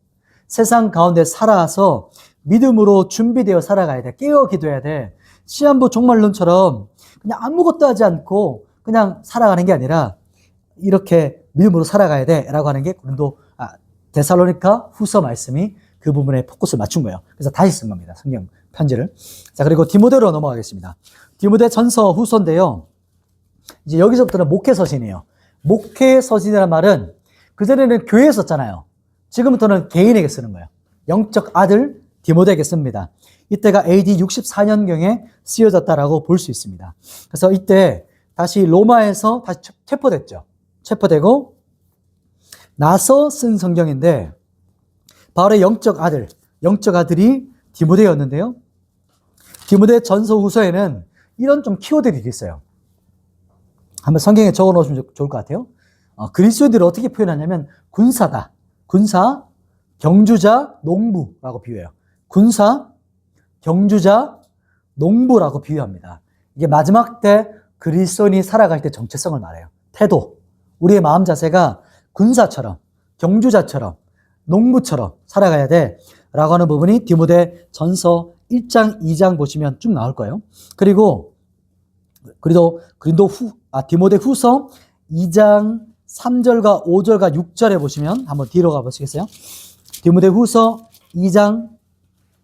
세상 가운데 살아서 믿음으로 준비되어 살아가야 돼. 깨어 기도해야 돼. 시한부 종말론처럼 그냥 아무것도 하지 않고 그냥 살아가는 게 아니라 이렇게 믿음으로 살아가야 돼 라고 하는 게 데살로니가 후서 말씀이 그 부분에 포커스를 맞춘 거예요. 그래서 다시 쓴 겁니다. 성경 편지를. 자, 그리고 디모데로 넘어가겠습니다. 디모데 전서 후서인데요. 이제 여기서부터는 목회서신이에요. 목회서신이라는 말은 그전에는 교회에 썼잖아요. 지금부터는 개인에게 쓰는 거예요. 영적 아들 디모데에게 씁니다. 이때가 AD 64년경에 쓰여졌다라고 볼 수 있습니다. 그래서 이때 다시 로마에서 다시 체포됐죠. 체포되고 나서 쓴 성경인데 바울의 영적 아들이 디모데였는데요. 디모데 전서 후서에는 이런 좀 키워드들이 있어요. 한번 성경에 적어 놓으시면 좋을 것 같아요. 그리스도인들을 어떻게 표현하냐면 군사다. 군사, 경주자, 농부라고 비유해요. 군사, 경주자, 농부라고 비유합니다. 이게 마지막 때 그리스도인이 살아갈 때 정체성을 말해요. 태도. 우리의 마음 자세가 군사처럼, 경주자처럼, 농부처럼 살아가야 돼. 라고 하는 부분이 디모데 전서 1장, 2장 보시면 쭉 나올 거예요. 그리고 디모데 후서 2장 3절과 5절과 6절에 보시면 한번 뒤로 가보시겠어요? 디모데 후서 2장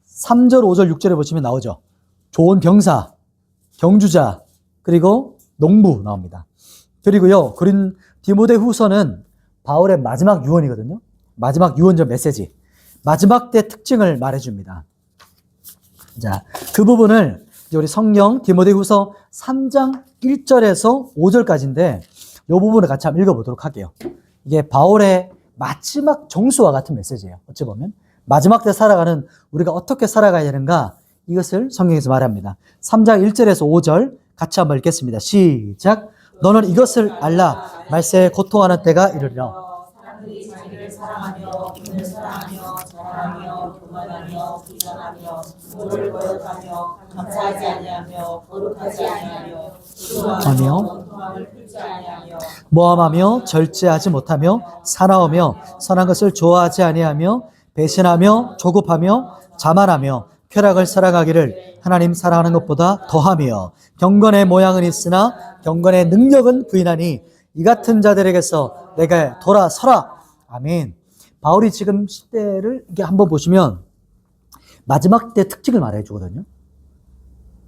3절, 5절, 6절에 보시면 나오죠. 좋은 병사, 경주자, 그리고 농부 나옵니다. 그리고요, 디모데 후서는 바울의 마지막 유언이거든요. 마지막 유언적 메시지. 마지막 때 특징을 말해줍니다. 자, 그 부분을 우리 성경 디모데 후서 3장 1절에서 5절까지인데 이 부분을 같이 한번 읽어보도록 할게요. 이게 바울의 마지막 정수와 같은 메시지예요. 어찌 보면 마지막 때 살아가는 우리가 어떻게 살아가야 되는가 이것을 성경에서 말합니다. 3장 1절에서 5절 같이 한번 읽겠습니다. 시작. 너는 이것을 알라. 말세에 고통하는 때가 이르리라. 사람들이 자기를 사랑하며 돈을 사랑하며 자랑하며 교만하며 비전하며 부를 거역하며 감사하지 아니하며 거룩하지 아니하며 아니요. 원통함을 풀지 아니하며 모함하며 절제하지 못하며 사나우며 선한 것을 좋아하지 아니하며 배신하며 조급하며 자만하며 쾌락을 사랑하기를 하나님 사랑하는 것보다 더하며 경건의 모양은 있으나 경건의 능력은 부인하니 이 같은 자들에게서 내가 돌아서라. 아멘. 바울이 지금 시대를 이렇게 한번 보시면 마지막 때 특징을 말해 주거든요.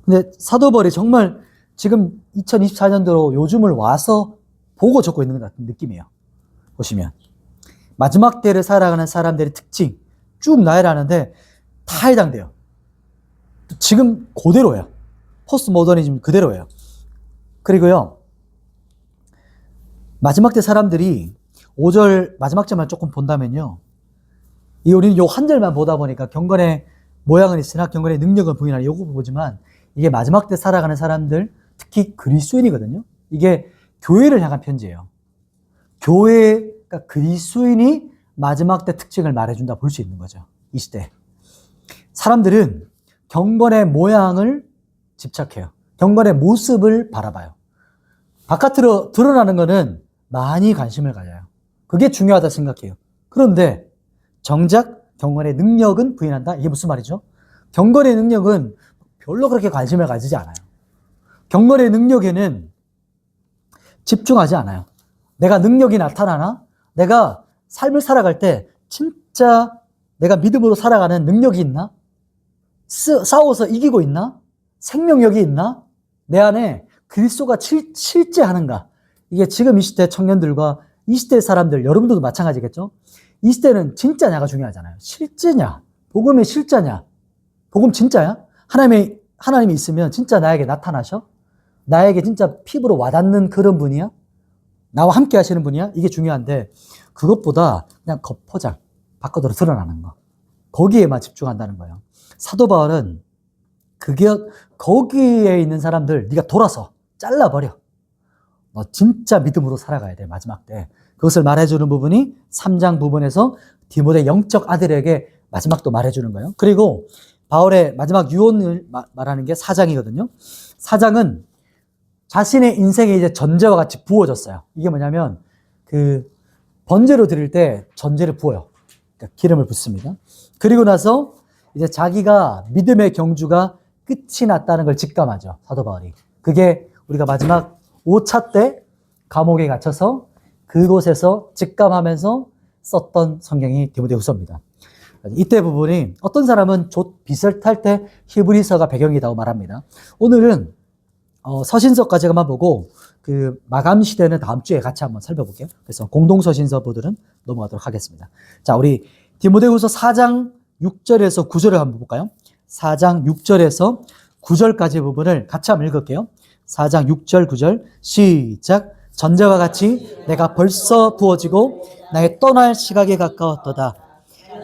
근데 사도 바울이 정말 지금 2024년도로 요즘을 와서 보고 적고 있는 것 같은 느낌이에요. 보시면 마지막 때를 살아가는 사람들의 특징 쭉 나열하는데 다 해당돼요. 지금 그대로예요. 포스트 모더니즘 그대로예요. 그리고요, 마지막 때 사람들이 5절 마지막 절만 조금 본다면요, 우리는 요 한 절만 보다 보니까 경건의 모양은 있으나 경건의 능력은 부인하는 요거 보지만, 이게 마지막 때 살아가는 사람들, 특히 그리스도인이거든요. 이게 교회를 향한 편지예요. 교회가 그리스도인이 마지막 때 특징을 말해준다 볼 수 있는 거죠. 이 시대 사람들은 경건의 모양을 집착해요. 경건의 모습을 바라봐요. 바깥으로 드러나는 거는 많이 관심을 가져요. 그게 중요하다 생각해요. 그런데 정작 경건의 능력은 부인한다? 이게 무슨 말이죠? 경건의 능력은 별로 그렇게 관심을 가지지 않아요. 경건의 능력에는 집중하지 않아요. 내가 능력이 나타나나? 내가 삶을 살아갈 때 진짜 내가 믿음으로 살아가는 능력이 있나? 싸워서 이기고 있나? 생명력이 있나? 내 안에 그리스도가 실제하는가? 이게 지금 이 시대 청년들과 이 시대 사람들, 여러분들도 마찬가지겠죠? 이 시대는 진짜냐가 중요하잖아요. 실제냐? 복음의 실제냐? 복음 진짜야? 하나님이 있으면 진짜 나에게 나타나셔? 나에게 진짜 피부로 와닿는 그런 분이야? 나와 함께 하시는 분이야? 이게 중요한데, 그것보다 그냥 겉포장, 바깥으로 드러나는 거, 거기에만 집중한다는 거예요. 사도 바울은 거기에 있는 사람들 네가 돌아서 잘라버려. 너 진짜 믿음으로 살아가야 돼, 마지막 때. 그것을 말해주는 부분이 3장 부분에서 디모데 영적 아들에게 마지막도 말해주는 거예요. 그리고 바울의 마지막 유언을 말하는 게 4장이거든요. 4장은 자신의 인생에 이제 전제와 같이 부어졌어요. 이게 뭐냐면, 번제로 드릴 때 전제를 부어요. 그러니까 기름을 붓습니다. 그리고 나서 이제 자기가 믿음의 경주가 끝이 났다는 걸 직감하죠, 사도 바울이. 그게 우리가 마지막 5차 때 감옥에 갇혀서 그곳에서 직감하면서 썼던 성경이 디모데후서입니다. 이때 부분이 어떤 사람은 빚을 탈 때 히브리서가 배경이라고 말합니다. 오늘은 서신서까지만 보고 마감 시대는 다음 주에 같이 한번 살펴볼게요. 그래서 공동서신서부들은 넘어가도록 하겠습니다. 자, 우리 디모데후서 4장 6절에서 9절을 한번 볼까요? 4장 6절에서 9절까지 부분을 같이 한번 읽을게요. 4장 6절 9절 시작. 전제와 같이 내가 벌써 부어지고 나의 떠날 시각에 가까웠도다.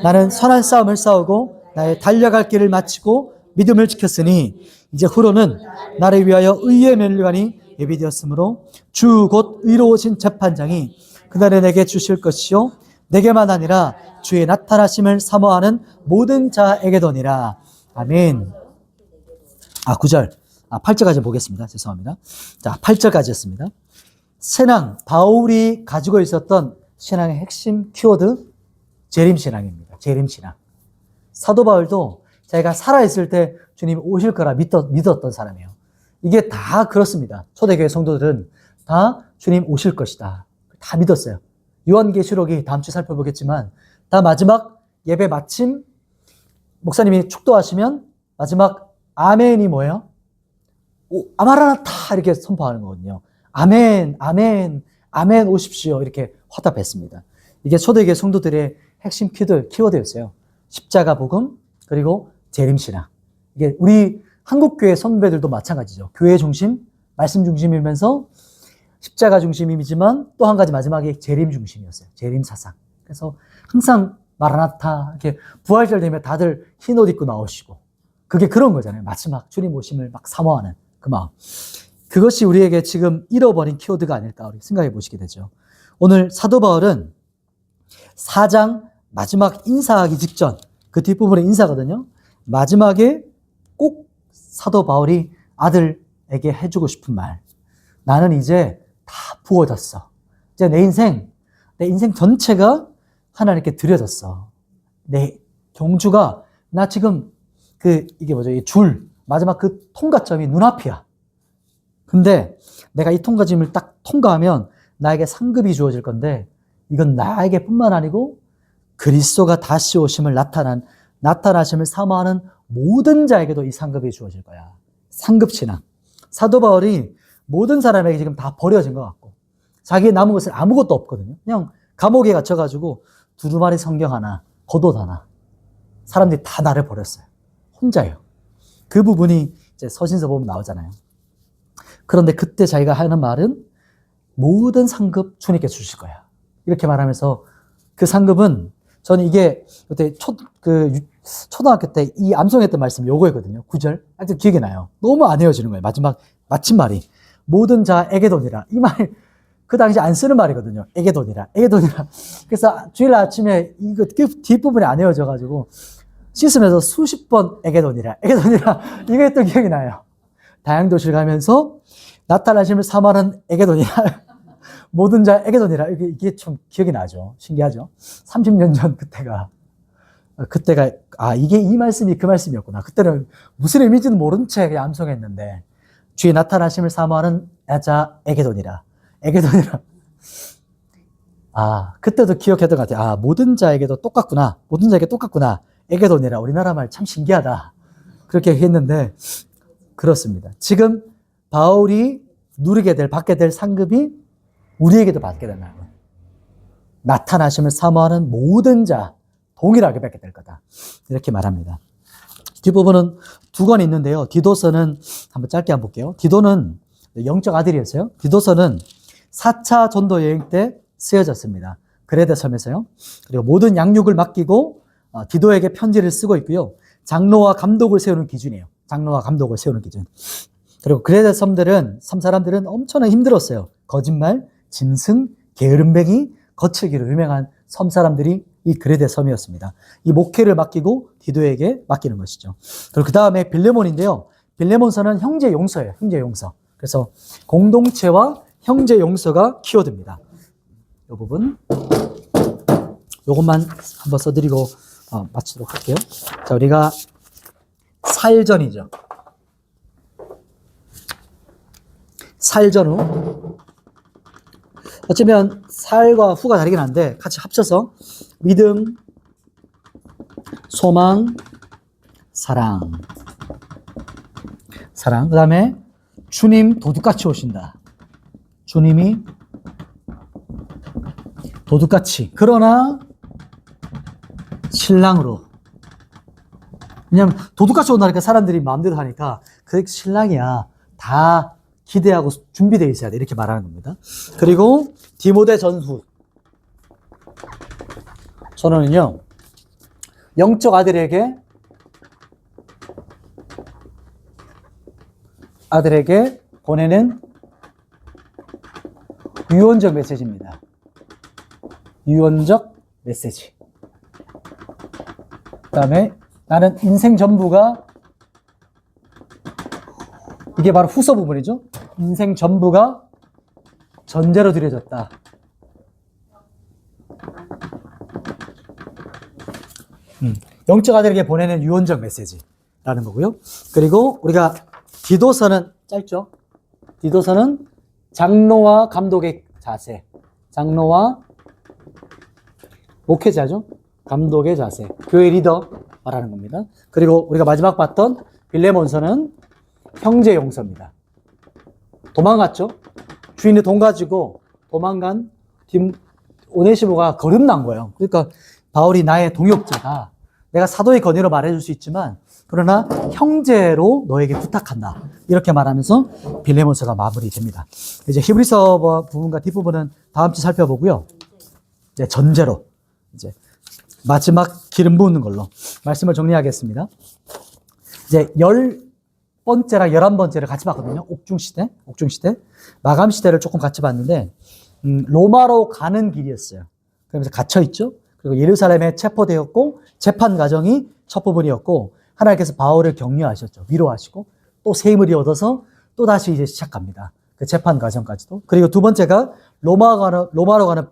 나는 선한 싸움을 싸우고 나의 달려갈 길을 마치고 믿음을 지켰으니 이제 후로는 나를 위하여 의의 면류관이 예비되었으므로 주 곧 의로우신 재판장이 그날에 내게 주실 것이요 내게만 아니라 주의 나타나심을 사모하는 모든 자에게도니라. 아멘. 9절. 8절까지 보겠습니다. 죄송합니다. 자, 8절까지였습니다. 신앙, 바울이 가지고 있었던 신앙의 핵심 키워드, 재림신앙입니다. 재림신앙. 사도 바울도 자기가 살아있을 때 주님이 오실 거라 믿었던 사람이에요. 이게 다 그렇습니다. 초대교회 성도들은 다 주님 오실 것이다, 다 믿었어요. 요한계시록이 다음 주에 살펴보겠지만, 다 마지막 예배 마침 목사님이 축도하시면 마지막 아멘이 뭐예요? 아마라나타 이렇게 선포하는 거거든요. 아멘, 아멘, 아멘 오십시오 이렇게 화답했습니다. 이게 초대교회 성도들의 핵심 키워드였어요. 십자가 복음, 그리고 재림신앙. 이게 우리 한국교회 선배들도 마찬가지죠. 교회 중심, 말씀 중심이면서 십자가 중심이지만 또 한 가지 마지막에 재림 중심이었어요. 재림 사상. 그래서 항상 마라나타 이렇게 부활절 되면 다들 흰 옷 입고 나오시고, 그게 그런 거잖아요. 마지막 주님 오심을 막 사모하는 그 마음. 그것이 우리에게 지금 잃어버린 키워드가 아닐까 우리 생각해 보시게 되죠. 오늘 사도 바울은 4장 마지막 인사하기 직전, 그 뒷부분의 인사거든요. 마지막에 꼭 사도 바울이 아들에게 해주고 싶은 말. 나는 이제 다 부어졌어. 이제 내 인생 전체가 하나님께 드려졌어. 내 경주가, 나 지금 이게 뭐죠? 이 마지막 그 통과점이 눈앞이야. 근데 내가 이 통과점을 딱 통과하면 나에게 상급이 주어질 건데, 이건 나에게 뿐만 아니고 그리스도가 다시 오심을 나타나심을 사모하는 모든 자에게도 이 상급이 주어질 거야. 상급신앙. 사도 바울이 모든 사람에게 지금 다 버려진 것 같고, 자기의 남은 것은 아무것도 없거든요. 그냥 감옥에 갇혀가지고 두루마리 성경 하나, 겉옷 하나. 사람들이 다 나를 버렸어요. 혼자요. 그 부분이 이제 서신서 보면 나오잖아요. 그런데 그때 자기가 하는 말은 모든 상급 주님께 주실 거야. 이렇게 말하면서 그 상급은 저는 이게 그때 초등학교 때 이 암송했던 말씀이 요거였거든요. 9절. 아직도 기억이 나요. 너무 안 헤어지는 거예요. 마침 말이. 모든 자에게 돈이라. 이 말, 그 당시 안 쓰는 말이거든요. 에게 돈이라. 에게 돈이라. 그래서 주일 아침에 이거 뒷부분이 안 헤어져가지고 씻으면서 수십 번 에게 돈이라. 에게 돈이라. 이거 했던 기억이 나요. 다양도실 가면서 나타나심을 사모하는 에게 돈이라. 모든 자에게 돈이라. 이게 좀 기억이 나죠. 신기하죠. 30년 전 그때가, 이게 이 말씀이 그 말씀이었구나. 그때는 무슨 의미인지는 모른 채 그냥 암송했는데, 주의 나타나심을 사모하는 자에게 돈이라. 에게 돈이라. 그때도 기억했던 것 같아요. 모든 자에게도 똑같구나. 모든 자에게 똑같구나. 에게 돈이라. 우리나라 말 참 신기하다. 그렇게 했는데, 그렇습니다. 지금 바울이 받게 될 상급이 우리에게도 받게 된다는 거예요. 나타나심을 사모하는 모든 자, 동일하게 받게 될 거다. 이렇게 말합니다. 뒷부분은 두 권 있는데요. 디도서는 한번 짧게 한번 볼게요. 디도는 영적 아들이었어요. 디도서는 4차 전도 여행 때 쓰여졌습니다. 그레데 섬에서요. 그리고 모든 양육을 맡기고 디도에게 편지를 쓰고 있고요. 장로와 감독을 세우는 기준이에요. 장로와 감독을 세우는 기준. 그리고 그레데 섬 사람들은 엄청나게 힘들었어요. 거짓말, 짐승, 게으름뱅이, 거칠기로 유명한 섬 사람들이 이 그레데 섬이었습니다. 이 목회를 맡기고 디도에게 맡기는 것이죠. 그리고 그 다음에 빌레몬인데요. 빌레몬서는 형제 용서예요. 형제 용서. 그래서 공동체와 형제 용서가 키워드입니다. 이 부분. 요것만 한번 써드리고 마치도록 할게요. 자, 우리가 살전이죠. 살전 후. 어쩌면 살과 후가 다르긴 한데 같이 합쳐서 믿음, 소망, 사랑. 그 다음에 주님 도둑같이 오신다. 주님이 도둑같이. 그러나 신랑으로. 왜냐면 도둑같이 온다니까 사람들이 마음대로 하니까 그게 신랑이야. 다 기대하고 준비되어 있어야 돼. 이렇게 말하는 겁니다. 그리고 디모데 전후. 저는요, 영적 아들에게 보내는 유언적 메시지입니다. 유언적 메시지. 그 다음에 나는 인생 전부가, 이게 바로 후서 부분이죠. 인생 전부가 전제로 드려졌다. 영적 아들에게 보내는 유언적 메시지라는 거고요. 그리고 우리가 디도서는 짧죠. 디도서는 장로와 감독의 자세, 장로와 목회자죠. 감독의 자세, 교회 리더 말하는 겁니다. 그리고 우리가 마지막 봤던 빌레몬서는 형제 용서입니다. 도망갔죠. 주인이 돈 가지고 도망간 오네시모가 거듭난 거예요. 그러니까 바울이 나의 동역자다. 내가 사도의 권위로 말해줄 수 있지만 그러나 형제로 너에게 부탁한다. 이렇게 말하면서 빌레몬서가 마무리됩니다. 이제 히브리서 부분과 뒷부분은 다음 주 살펴보고요. 이제 전제로 이제 마지막 기름 부는 걸로 말씀을 정리하겠습니다. 이제 10번째랑 11번째를 같이 봤거든요. 옥중시대. 마감시대를 조금 같이 봤는데, 로마로 가는 길이었어요. 그러면서 갇혀있죠. 그리고 예루살렘에 체포되었고, 재판 과정이 첫 부분이었고, 하나님께서 바울을 격려하셨죠. 위로하시고, 또 새 힘을 얻어서 또 다시 이제 시작합니다. 그 재판 과정까지도. 그리고 두 번째가 로마로 가는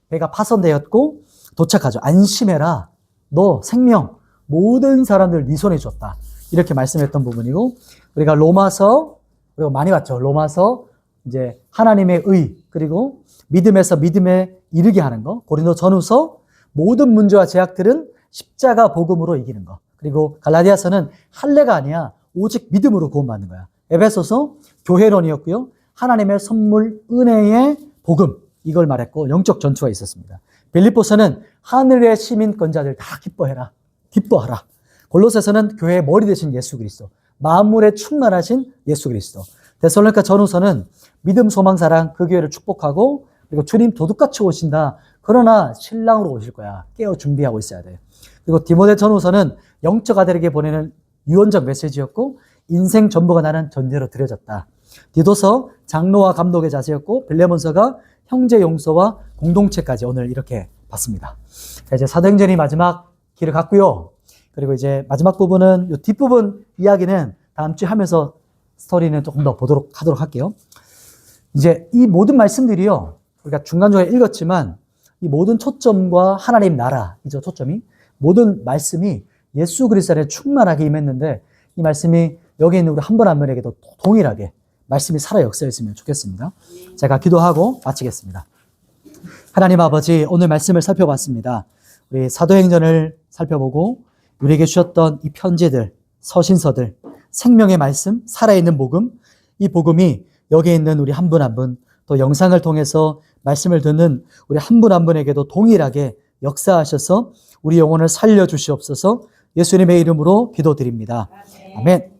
배가 파손되었고, 도착하죠. 안심해라. 너 생명, 모든 사람들 네 손에 줬다. 이렇게 말씀했던 부분이고, 우리가 우리가 많이 봤죠. 로마서, 이제 하나님의 의, 그리고 믿음에서 믿음에 이르게 하는 거. 고린도 전후서, 모든 문제와 제약들은 십자가 복음으로 이기는 거. 그리고 갈라디아서는 할례가 아니야. 오직 믿음으로 구원받는 거야. 에베소서, 교회론이었고요. 하나님의 선물, 은혜의 복음. 이걸 말했고 영적 전투가 있었습니다. 빌립보서는 하늘의 시민권자들 다 기뻐해라. 기뻐하라. 골로새서는 교회의 머리 되신 예수 그리스도, 만물에 충만하신 예수 그리스도. 데살로니가 전후서는 믿음, 소망, 사랑 그 교회를 축복하고 그리고 주님 도둑같이 오신다. 그러나 신랑으로 오실 거야. 깨어 준비하고 있어야 돼. 그리고 디모데 전후서는 영적 아들에게 보내는 유언적 메시지였고 인생 전부가 나는 전제로 드려졌다. 디도서 장로와 감독의 자세였고 빌레몬서가 형제 용서와 공동체까지 오늘 이렇게 봤습니다. 자, 이제 사도행전이 마지막 길을 갔고요. 그리고 이제 마지막 부분은 이 뒷부분 이야기는 다음 주에 하면서 스토리는 조금 더 하도록 할게요. 이제 이 모든 말씀들이요. 우리가 중간중간에 읽었지만 이 모든 초점과 하나님 나라이죠. 초점이. 모든 말씀이 예수 그리스도 안에 충만하게 임했는데 이 말씀이 여기 있는 우리 한 분 한 분에게도 동일하게 말씀이 살아 역사했으면 좋겠습니다. 제가 기도하고 마치겠습니다. 하나님 아버지, 오늘 말씀을 살펴봤습니다. 우리 사도행전을 살펴보고 우리에게 주셨던 이 편지들, 서신서들, 생명의 말씀, 살아있는 복음, 이 복음이 여기 있는 우리 한 분 한 분, 또 영상을 통해서 말씀을 듣는 우리 한 분 한 분에게도 동일하게 역사하셔서 우리 영혼을 살려주시옵소서. 예수님의 이름으로 기도드립니다. 아멘.